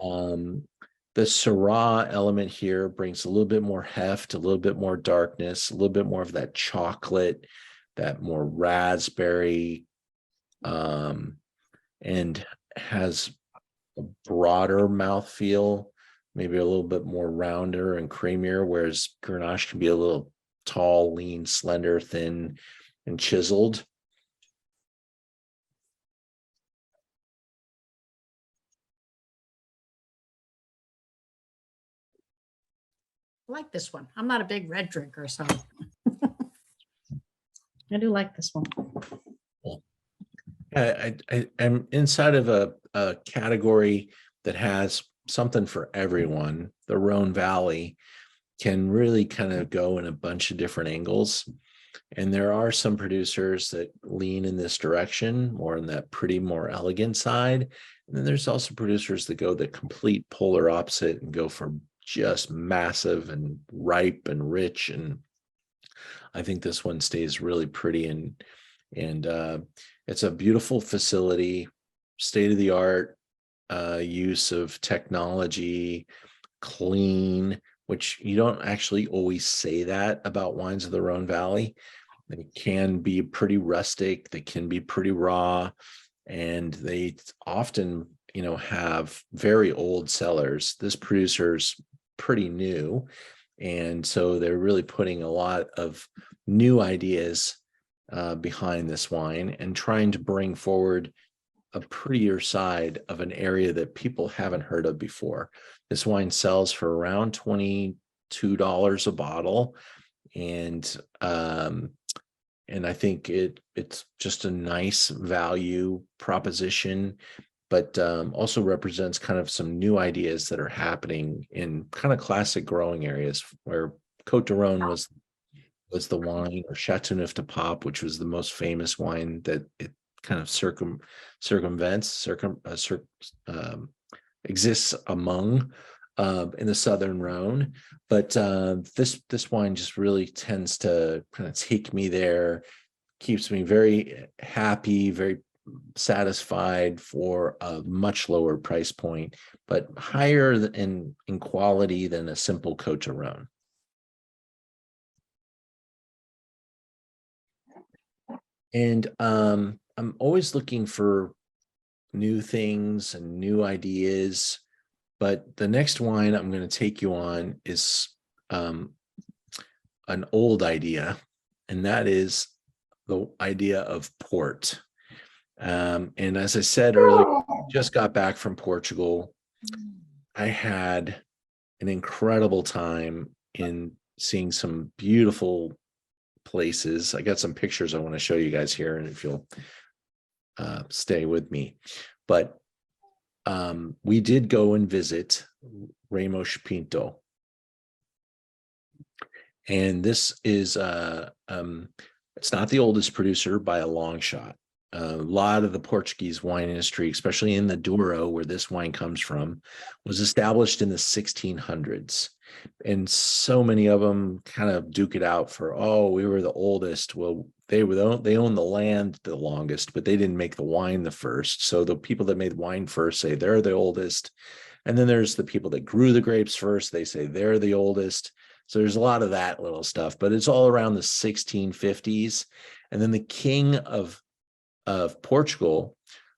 The Syrah element here brings a little bit more heft, a little bit more darkness, a little bit more of that chocolate, that more raspberry, and has a broader mouthfeel, maybe a little bit more rounder and creamier, whereas Grenache can be a little tall, lean, slender, thin, and chiseled. I like this one. I'm not a big red drinker, so I do like this one. I'm inside of a category that has something for everyone. The Rhone Valley can really kind of go in a bunch of different angles. And there are some producers that lean in this direction, more on that pretty, more elegant side. And then there's also producers that go the complete polar opposite and go for just massive and ripe and rich. And I think this one stays really pretty, and it's a beautiful facility, state of the art use of technology, clean, which you don't actually always say that about wines of the Rhone Valley. They can be pretty rustic, they can be pretty raw, and they often, have very old cellars. This producer's pretty new, and so they're really putting a lot of new ideas behind this wine and trying to bring forward a prettier side of an area that people haven't heard of before. This wine sells for around $22 a bottle, and I think it's just a nice value proposition, but also represents kind of some new ideas that are happening in kind of classic growing areas where Côte de Rhône was the wine, or Chateauneuf de Pape, which was the most famous wine that it kind of exists among in the Southern Rhone. But this wine just really tends to kind of take me there, keeps me very happy, very satisfied for a much lower price point, but higher in quality than a simple Côte de Rhône. And I'm always looking for new things and new ideas, but the next wine I'm going to take you on is an old idea, and that is the idea of port. And as I said earlier, I just got back from Portugal. I had an incredible time in seeing some beautiful places. I got some pictures I want to show you guys here, and if you'll stay with me. But we did go and visit Ramos Pinto. And this is, it's not the oldest producer by a long shot. A lot of the Portuguese wine industry, especially in the Douro, where this wine comes from, was established in the 1600s. And so many of them kind of duke it out for, oh, we were the oldest. Well, they owned the land the longest, but they didn't make the wine the first. So the people that made wine first say they're the oldest. And then there's the people that grew the grapes first. They say they're the oldest. So there's a lot of that little stuff, but it's all around the 1650s. And then the king of Portugal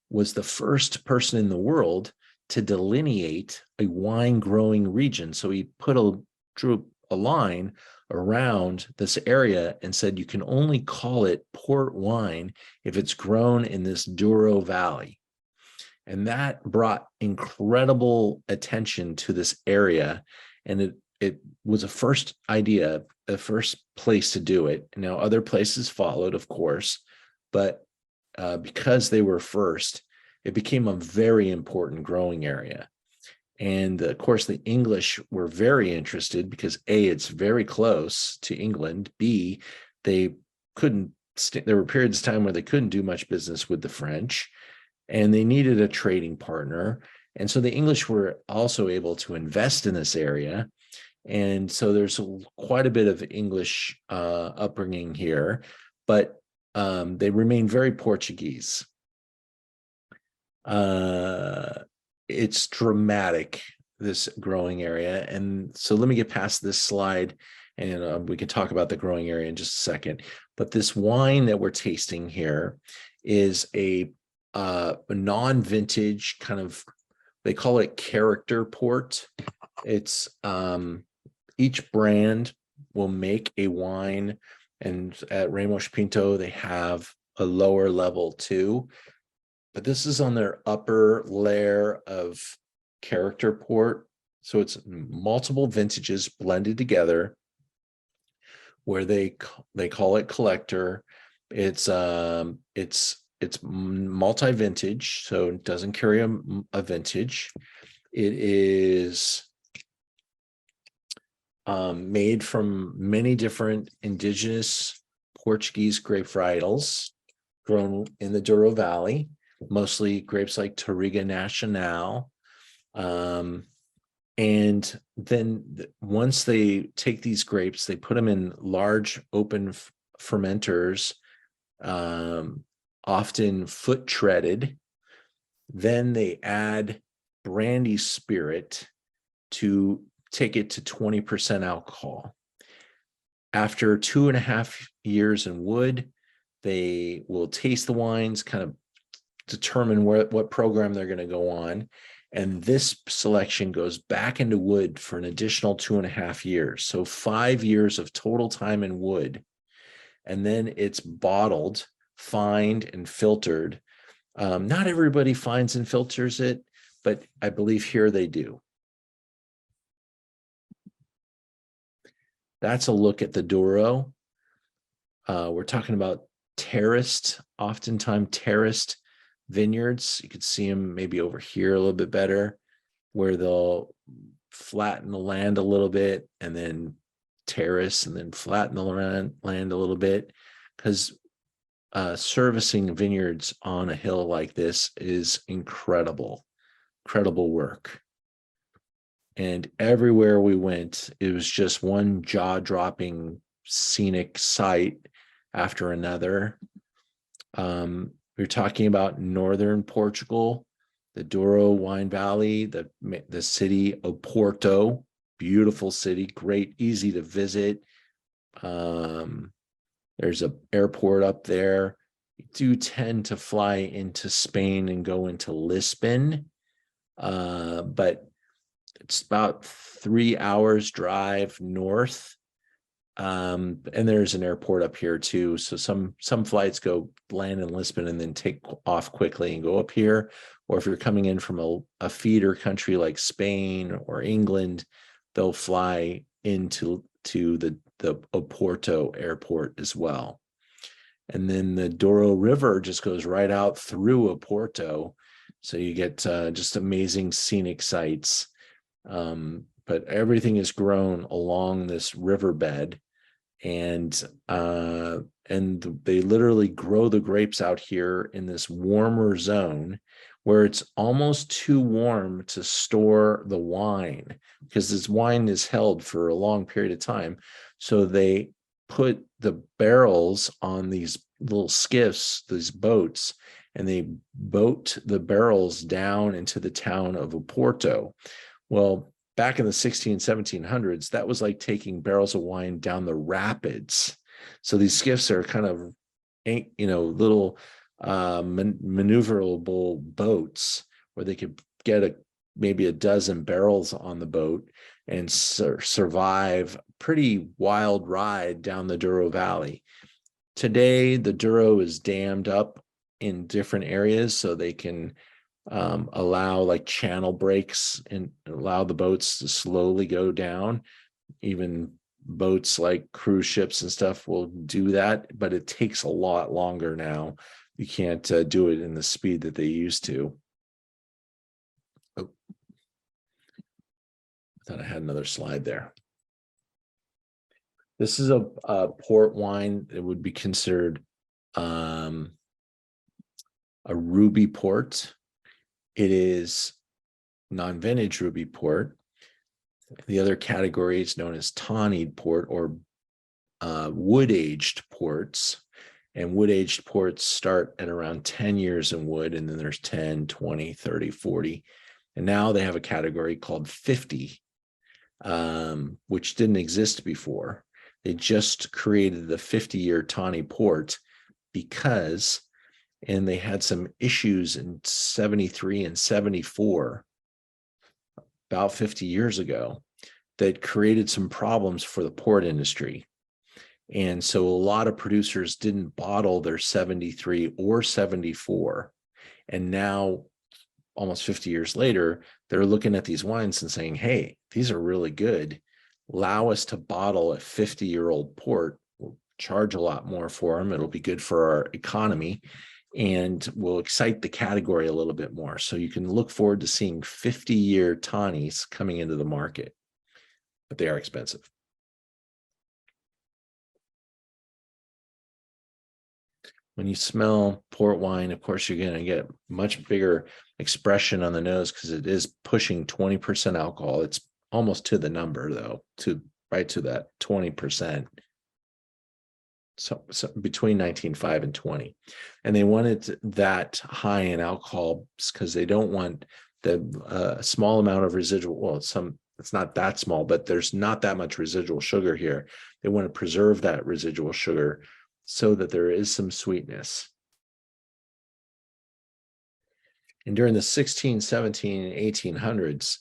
was the first person in the world to delineate a wine growing region. So he drew a line around this area and said, you can only call it port wine if it's grown in this Douro Valley. And that brought incredible attention to this area. And it was a first idea, the first place to do it. Now, other places followed, of course, but because they were first, it became a very important growing area. And of course, the English were very interested because A, it's very close to England. B, there were periods of time where they couldn't do much business with the French, and they needed a trading partner. And so the English were also able to invest in this area. And so there's quite a bit of English upbringing here, but they remain very Portuguese. It's dramatic, this growing area. And so let me get past this slide, and we can talk about the growing area in just a second. But this wine that we're tasting here is a non-vintage kind of, they call it character port. It's each brand will make a wine, and at Ramos Pinto, they have a lower level too. But this is on their upper layer of character port. So it's multiple vintages blended together, where they call it collector. It's multi-vintage, so it doesn't carry a vintage. It is made from many different indigenous Portuguese grape varietals grown in the Douro Valley, mostly grapes like Touriga Nacional. And then once they take these grapes, they put them in large open fermenters, often foot treaded. Then they add brandy spirit to take it to 20% alcohol. After 2.5 years in wood, they will taste the wines, kind of determine what program they're going to go on. And this selection goes back into wood for an additional 2.5 years. So 5 years of total time in wood. And then it's bottled, fined, and filtered. Not everybody finds and filters it, but I believe here they do. That's a look at the Douro. We're talking about terraced, oftentimes terraced vineyards. You could see them maybe over here a little bit better, where they'll flatten the land a little bit and then terrace and then flatten the land a little bit, because servicing vineyards on a hill like this is incredible work. And everywhere we went, it was just one jaw-dropping scenic sight after another. We're talking about northern Portugal, the Douro Wine Valley, the city of Porto, beautiful city, great, easy to visit. There's an airport up there. You do tend to fly into Spain and go into Lisbon, but it's about 3 hours drive north. And there's an airport up here too. So some flights go land in Lisbon and then take off quickly and go up here. Or if you're coming in from a feeder country like Spain or England, they'll fly into the Oporto airport as well. And then the Douro River just goes right out through Oporto. So you get just amazing scenic sights. But everything is grown along this riverbed, and they literally grow the grapes out here in this warmer zone where it's almost too warm to store the wine, because this wine is held for a long period of time. So they put the barrels on these little skiffs, these boats, and they boat the barrels down into the town of Oporto. Well, back in the 1700s, that was like taking barrels of wine down the rapids. So these skiffs are kind of, little maneuverable boats where they could get maybe a dozen barrels on the boat and survive a pretty wild ride down the Douro Valley. Today, the Douro is dammed up in different areas so they can allow like channel breaks and allow the boats to slowly go down. Even boats like cruise ships and stuff will do that, but it takes a lot longer now. You can't do it in the speed that they used to. Oh, I thought I had another slide there. This is a port wine. It would be considered a ruby port. It is non-vintage ruby port. The other category is known as tawnied port or wood-aged ports. And wood-aged ports start at around 10 years in wood, and then there's 10, 20, 30, 40. And now they have a category called 50, which didn't exist before. They just created the 50-year tawny port because, and they had some issues in 73 and 74, about 50 years ago, that created some problems for the port industry. And so a lot of producers didn't bottle their 73 or 74. And now almost 50 years later, they're looking at these wines and saying, hey, these are really good. Allow us to bottle a 50-year-old port. We'll charge a lot more for them. It'll be good for our economy and will excite the category a little bit more. So you can look forward to seeing 50-year tawnies coming into the market, but they are expensive. When you smell port wine, of course, you're going to get much bigger expression on the nose because it is pushing 20% alcohol. It's almost to the number, though, right to that 20%. So between 19.5 and 20. And they wanted that high in alcohol because they don't want the small amount of residual. Well, it's not that small, but there's not that much residual sugar here. They want to preserve that residual sugar so that there is some sweetness. And during the 16, 17, and 1800s,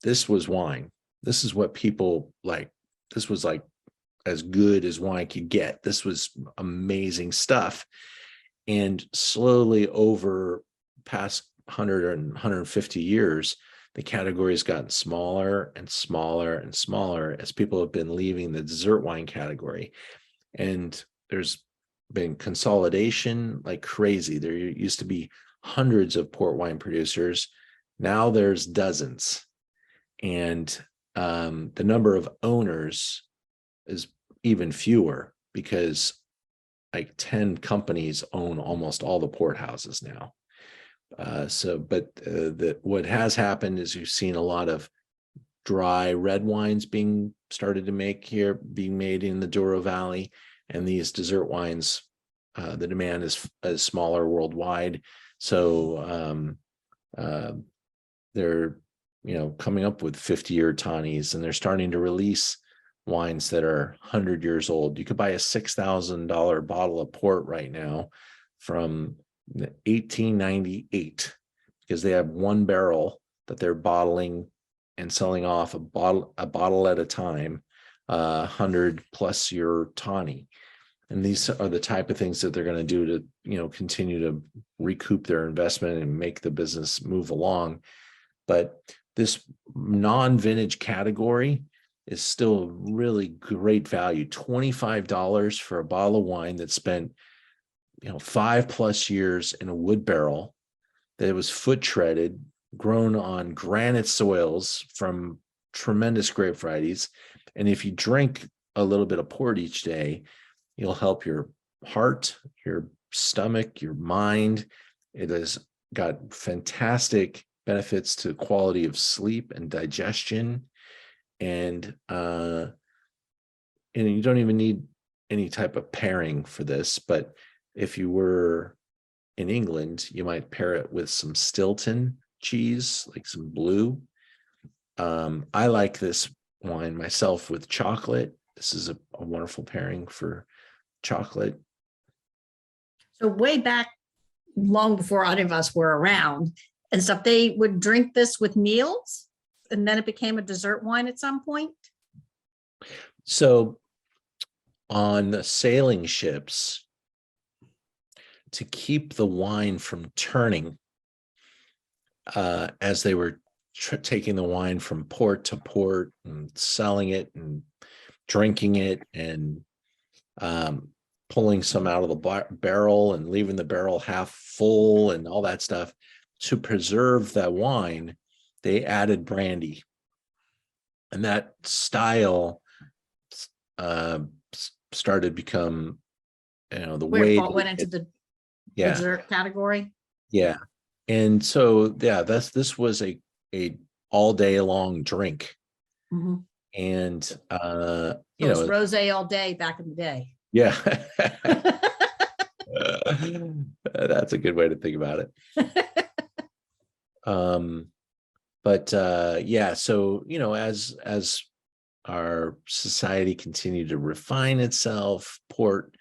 this was wine. This is what people like. This was like as good as wine could get. This was amazing stuff. And slowly over past 100 and 150 years, the category has gotten smaller and smaller and smaller as people have been leaving the dessert wine category. And there's been consolidation like crazy. There used to be hundreds of port wine producers. Now there's dozens. And the number of owners is even fewer because like 10 companies own almost all the port houses now. What has happened is you've seen a lot of dry red wines being started to make here, being made in the Douro Valley, and these dessert wines, the demand is smaller worldwide. So they're coming up with 50-year tawnies, and they're starting to release wines that are 100 years old. You could buy a $6,000 bottle of port right now from 1898 because they have one barrel that they're bottling and selling off a bottle at a time, 100+ year tawny. And these are the type of things that they're going to do to, continue to recoup their investment and make the business move along. But this non-vintage category is still really great value. $25 for a bottle of wine that spent 5+ years in a wood barrel, that was foot treaded, grown on granite soils from tremendous grape varieties. And if you drink a little bit of port each day, you'll help your heart, your stomach, your mind. It has got fantastic benefits to quality of sleep and digestion. And you don't even need any type of pairing for this, but if you were in England, you might pair it with some Stilton cheese, like some blue. I like this wine myself with chocolate. This is a wonderful pairing for chocolate. So way back, long before any of us were around and stuff, they would drink this with meals, and then it became a dessert wine at some point. So on the sailing ships, to keep the wine from turning as they were taking the wine from port to port and selling it and drinking it and pulling some out of the barrel and leaving the barrel half full and all that stuff, to preserve that wine, they added brandy. And that style started to become, the way It went into the dessert category. Yeah. And so, this was a all day long drink. Mm-hmm. And, It was rosé all day back in the day. Yeah. That's a good way to think about it. So, as our society continued to refine itself, port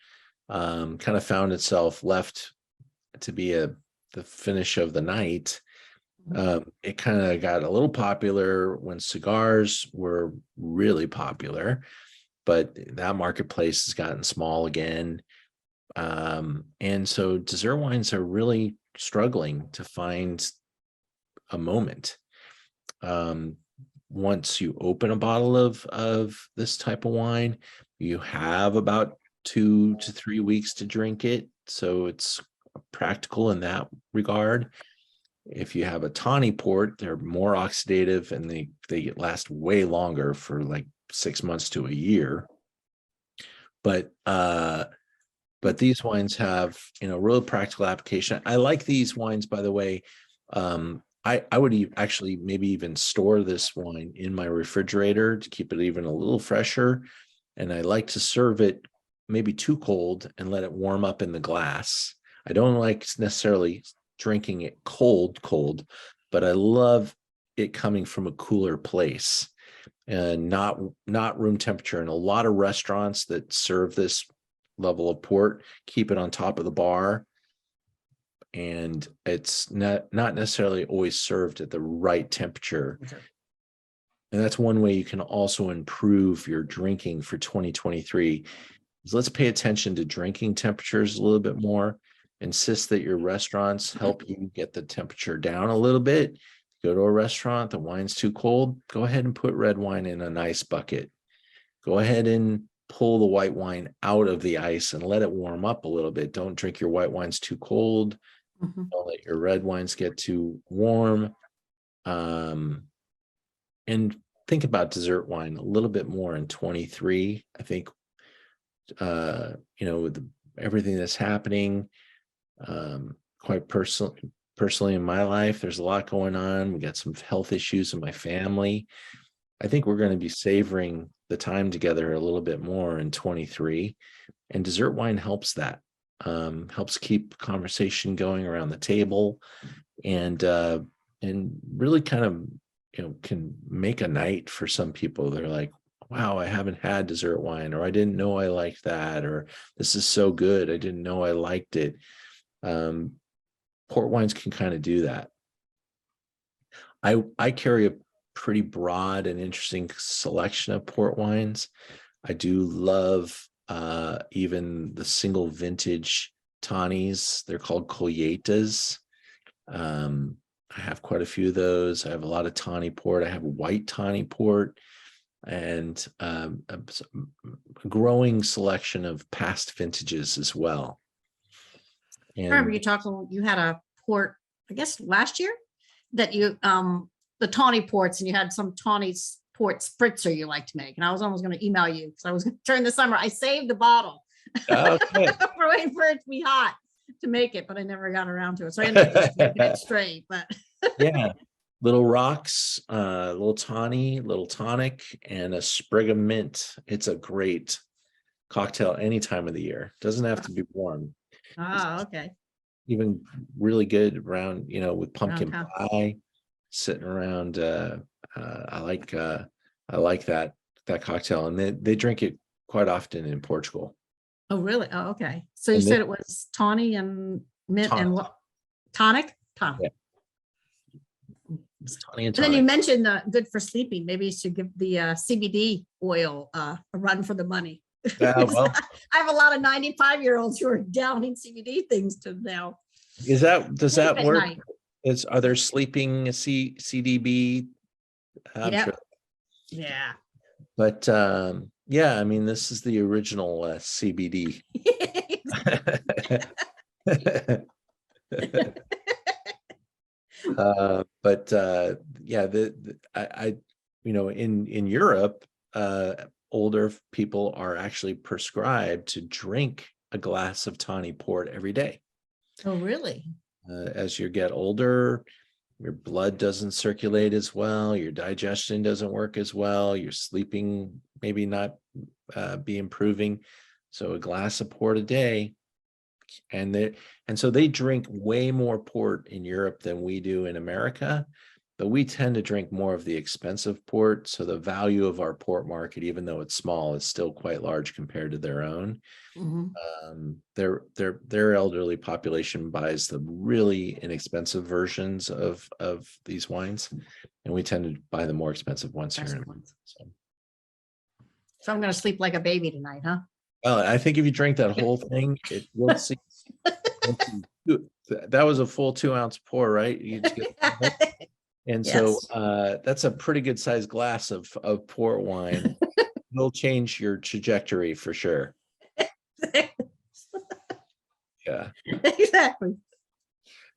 kind of found itself left to be the finish of the night. It kind of got a little popular when cigars were really popular, but that marketplace has gotten small again. And so dessert wines are really struggling to find a moment. Once you open a bottle of this type of wine, you have about 2 to 3 weeks to drink it. So it's practical in that regard. If you have a tawny port, they're more oxidative and they last way longer, for like 6 months to a year. But these wines have, real practical application. I like these wines, by the way. I would actually maybe even store this wine in my refrigerator to keep it even a little fresher. And I like to serve it maybe too cold and let it warm up in the glass. I don't like necessarily drinking it cold, but I love it coming from a cooler place and not room temperature. And a lot of restaurants that serve this level of port keep it on top of the bar, and it's not necessarily always served at the right temperature. Okay. And that's one way you can also improve your drinking for 2023 is let's pay attention to drinking temperatures a little bit more. Insist that your restaurants help you get the temperature down a little bit. Go to a restaurant, the wine's too cold, go ahead and put red wine in an ice bucket. Go ahead and pull the white wine out of the ice and let it warm up a little bit. Don't drink your white wines too cold. Mhm. Don't let your red wines get too warm. And think about dessert wine a little bit more in 23. I think, with everything that's happening, quite personally in my life, there's a lot going on. We got some health issues in my family. I think we're going to be savoring the time together a little bit more in 23, and dessert wine helps that. Helps keep conversation going around the table, and really kind of can make a night for some people. They're like, wow, I haven't had dessert wine, or I didn't know I liked that, or this is so good, I didn't know I liked it. Port wines can kind of do that. I carry a pretty broad and interesting selection of port wines. I do love even the single vintage tawnies. They're called colleitas. I have quite a few of those. I have a lot of tawny port. I have white tawny port, and a growing selection of past vintages as well. I remember And you talking, you had a port, I guess last year, that you, the tawny ports, and you had some tawny port spritzer you like to make. And I was almost going to email you because I was during the summer, I saved the bottle okay. for waiting for it to be hot to make it, but I never got around to it. So I ended up just drinking it straight, but Yeah, little rocks, little tawny, little tonic, and a sprig of mint. It's a great cocktail any time of the year. Doesn't have to be warm. okay. Even really good around, with pumpkin Around pie, sitting around. I like that cocktail, and they drink it quite often in Portugal. Oh, really? Oh, okay. So you And said it was tawny and mint Tonic. and what? Tonic? Tonic. Yeah. It's tawny and And then you tonic. mentioned good for sleeping. Maybe you should give the CBD oil a run for the money. Well, I have a lot of 95-year-olds who are downing CBD things to now. does Sleep that at work? night. Are there sleeping CDB? I'm Yep. sure. Yeah. But yeah, I mean, this is the original CBD. Yeah, in Europe, older people are actually prescribed to drink a glass of tawny port every day. Oh, really? As you get older, your blood doesn't circulate as well, your digestion doesn't work as well, your sleeping maybe not be improving. So a glass of port a day, and so they drink way more port in Europe than we do in America, but we tend to drink more of the expensive port. So the value of our port market, even though it's small, is still quite large compared to their own. Mhm. Their elderly population buys the really inexpensive versions of these wines, and we tend to buy the more expensive ones here. Expensive ones. So I'm going to sleep like a baby tonight, huh? Well, I think if you drink that whole thing, you'll see. That was a full 2-ounce pour, right? You just get And so Yes. that's a pretty good sized glass of port wine. It'll change your trajectory for sure. Yeah. Exactly.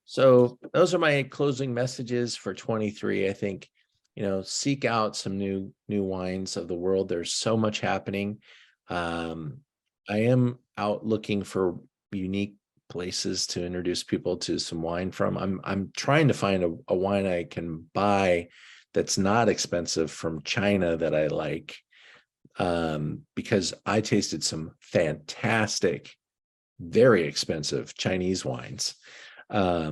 So those are my closing messages for 23. I think, seek out some new wines of the world. There's so much happening. I am out looking for unique places to introduce people to some wine from. I'm trying to find a wine I can buy that's not expensive from China that I like. Because I tasted some fantastic, very expensive Chinese wines. I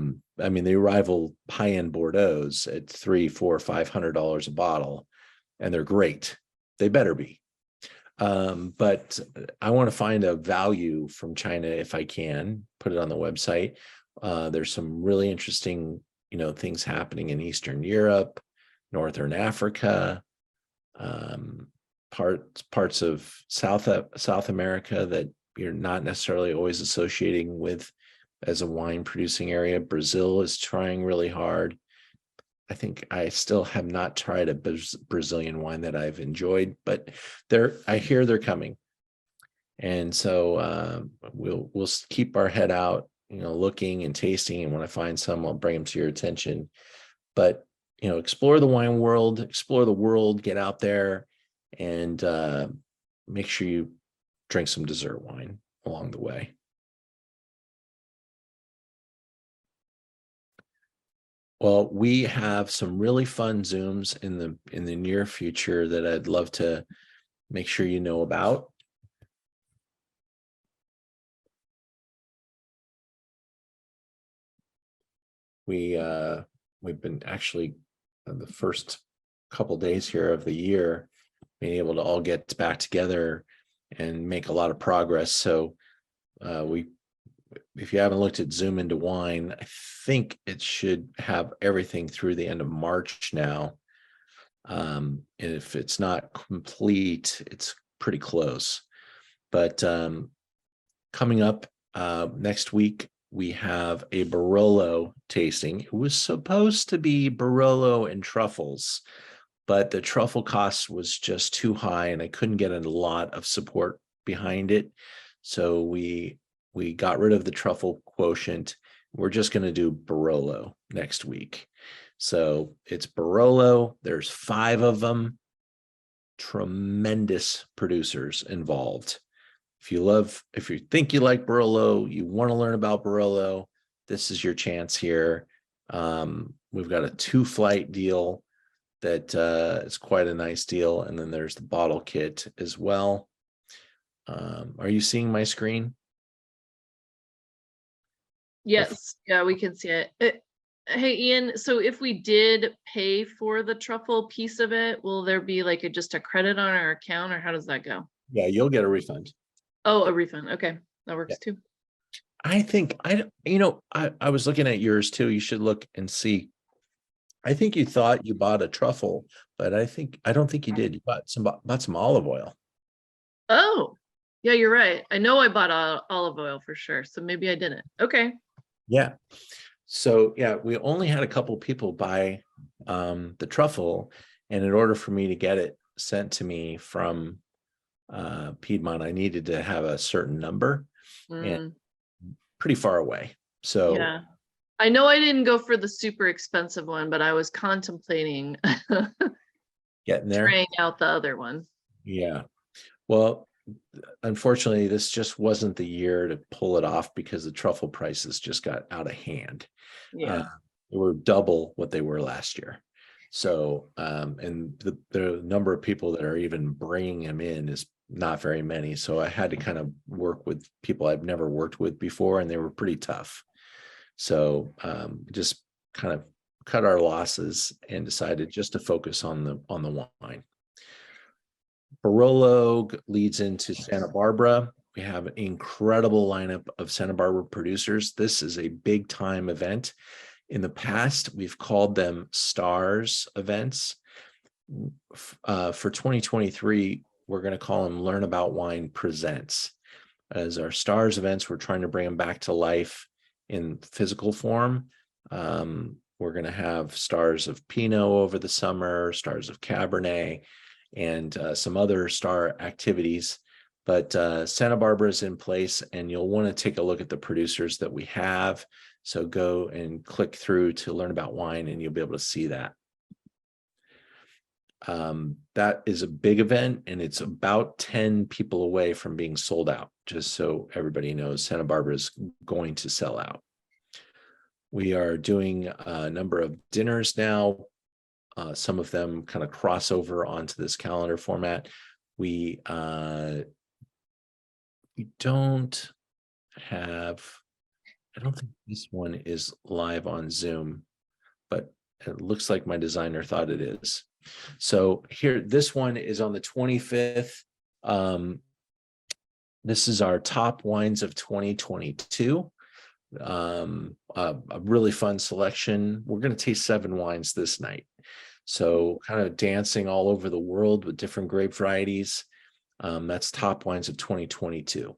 mean, they rival high-end Bordeaux's at $300, $400, $500 a bottle, and they're great. They better be. But I want to find a value from China if I can, put it on the website. There's some really interesting, things happening in Eastern Europe, Northern Africa, parts of South America that you're not necessarily always associating with as a wine producing area. Brazil is trying really hard. I think I still have not tried a Brazilian wine that I've enjoyed, but I hear they're coming. And so we'll keep our head out, looking and tasting. And when I find some, I'll bring them to your attention. But, explore the wine world, explore the world, get out there and make sure you drink some dessert wine along the way. Well, we have some really fun Zooms in the near future that I'd love to make sure you know about. We've been actually the first couple days here of the year being able to all get back together and make a lot of progress. So if you haven't looked at Zoom into Wine, I think it should have everything through the end of March now. And if it's not complete, it's pretty close. But coming up next week, we have a Barolo tasting. It was supposed to be Barolo and truffles, but the truffle cost was just too high and I couldn't get a lot of support behind it. So we got rid of the truffle quotient. We're just going to do Barolo next week. So it's Barolo. There's 5 of them. Tremendous producers involved. If you think you like Barolo, you want to learn about Barolo, this is your chance here. We've got a 2-flight deal that is quite a nice deal. And then there's the bottle kit as well. Are you seeing my screen? Yes, yeah, we can see it. Hey, Ian, so if we did pay for the truffle piece of it, will there be like just a credit on our account or how does that go? Yeah, you'll get a refund. Oh, a refund. Okay, that works too. I think I was looking at yours too. You should look and see. I think you thought you bought a truffle, but I don't think you did. You bought some olive oil. Oh, yeah, you're right. I know I bought olive oil for sure, so maybe I didn't. Okay. Yeah. So yeah, we only had a couple people buy the truffle, and in order for me to get it sent to me from Piedmont, I needed to have a certain number and pretty far away. So yeah, I know I didn't go for the super expensive one, but I was contemplating getting there, trying out the other one. Yeah. Well, unfortunately, this just wasn't the year to pull it off because the truffle prices just got out of hand. Yeah. They were double what they were last year. So, and the number of people that are even bringing them in is not very many. So I had to kind of work with people I've never worked with before, and they were pretty tough. So just kind of cut our losses and decided just to focus on the wine. Barolo leads into Santa Barbara. We have an incredible lineup of Santa Barbara producers. This is a big time event. In the past, we've called them STARS events. For 2023, we're going to call them Learn About Wine Presents. As our STARS events, we're trying to bring them back to life in physical form. We're going to have stars of Pinot over the summer, stars of Cabernet, and some other star activities. But Santa Barbara is in place, and you'll want to take a look at the producers that we have. So go and click through to learn about wine, and you'll be able to see that. That is a big event, and it's about 10 people away from being sold out, just so everybody knows Santa Barbara is going to sell out. We are doing a number of dinners now. Some of them kind of cross over onto this calendar format. We don't have, I don't think this one is live on Zoom, but it looks like my designer thought it is. So here, this one is on the 25th. This is our top wines of 2022. A really fun selection. We're going to taste 7 wines this night. So kind of dancing all over the world with different grape varieties. That's top wines of 2022.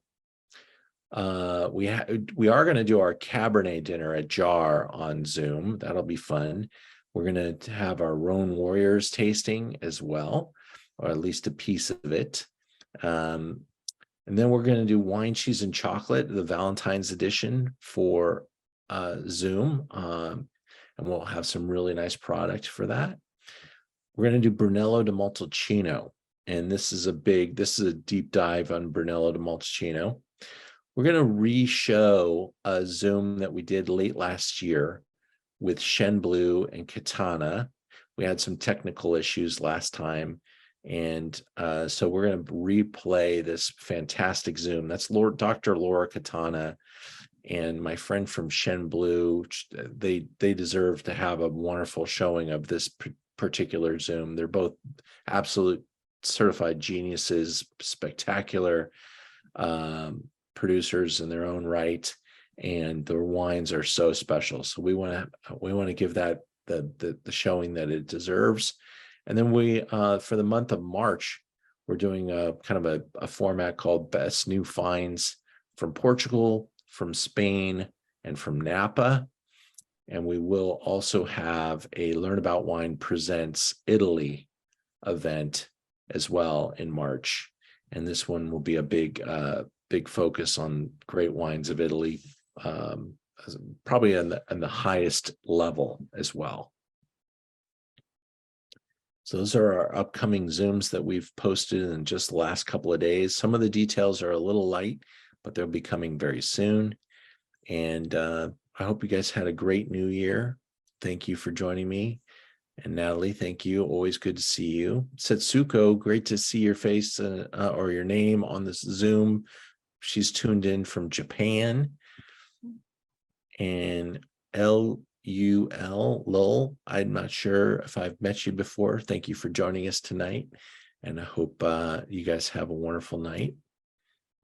We are going to do our Cabernet dinner at Jar on Zoom. That'll be fun. We're going to have our Rhone Warriors tasting as well, or at least a piece of it. And then we're going to do Wine, Cheese, and Chocolate, the Valentine's edition for Zoom. And we'll have some really nice product for that. We're going to do Brunello di Montalcino. And this is a deep dive on Brunello di Montalcino. We're going to re-show a Zoom that we did late last year with Shen Blue and Katana. We had some technical issues last time. And so we're going to replay this fantastic Zoom. That's Dr. Laura Katana and my friend from Shen Blue. They deserve to have a wonderful showing of this particular Zoom. They're both absolute certified geniuses, spectacular producers in their own right, and their wines are so special. So we want to give that the showing that it deserves. And then we for the month of March, we're doing a kind of a format called Best New Finds from Portugal, from Spain, and from Napa. And we will also have a Learn About Wine Presents Italy event as well in March. And this one will be a big focus on great wines of Italy, probably on the highest level as well. So those are our upcoming Zooms that we've posted in just the last couple of days. Some of the details are a little light, but they'll be coming very soon. And I hope you guys had a great new year. Thank you for joining me. And Natalie, thank you. Always good to see you. Setsuko, great to see your face or your name on this Zoom. She's tuned in from Japan. And Lul, I'm not sure if I've met you before. Thank you for joining us tonight. And I hope you guys have a wonderful night.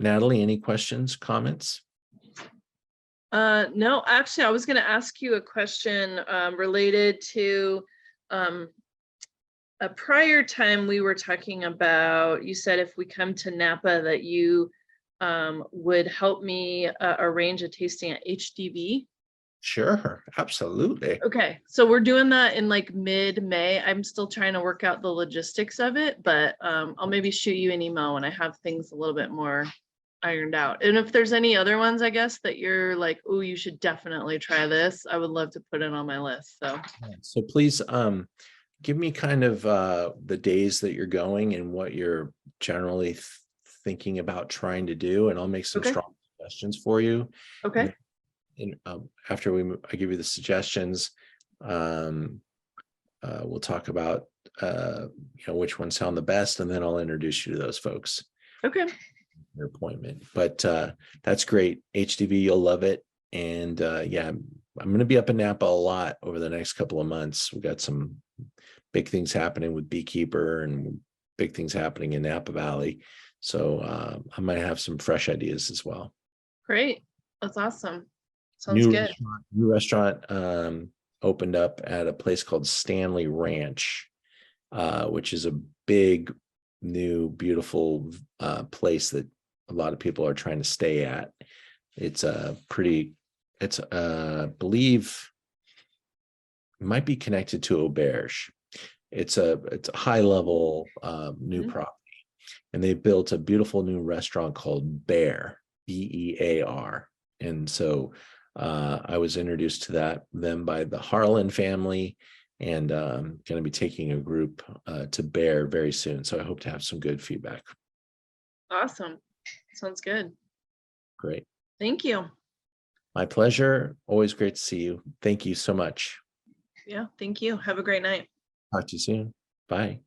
Natalie, any questions, comments? No, actually, I was going to ask you a question related to a prior time we were talking about. You said if we come to Napa that you would help me arrange a tasting at HDV. Sure, absolutely. Okay, so we're doing that in like mid-May. I'm still trying to work out the logistics of it, but I'll maybe shoot you an email when I have things a little bit more ironed out. And if there's any other ones, I guess, that you're like, oh, you should definitely try this, I would love to put it on my list. So Please give me kind of the days that you're going and what you're generally thinking about trying to do, and I'll make some strong suggestions for you. Okay. And after I give you the suggestions, we'll talk about which ones sound the best, and then I'll introduce you to those folks. Okay. Your appointment, but that's great. HDV, you'll love it. And yeah, I'm going to be up in Napa a lot over the next couple of months. We've got some big things happening with Beekeeper and big things happening in Napa Valley. So I might have some fresh ideas as well. Great. That's awesome. Sounds good. New restaurant opened up at a place called Stanley Ranch, which is a big, new, beautiful place that a lot of people are trying to stay at. It's believe might be connected to Auberge. It's a high level new Mhm. property, and they built a beautiful new restaurant called Bear, Bear. And so I was introduced to them by the Harlan family, and going to be taking a group to Bear very soon. So I hope to have some good feedback. Awesome. Sounds good. Great. Thank you. My pleasure. Always great to see you. Thank you so much. Yeah, thank you. Have a great night. Talk to you soon. Bye.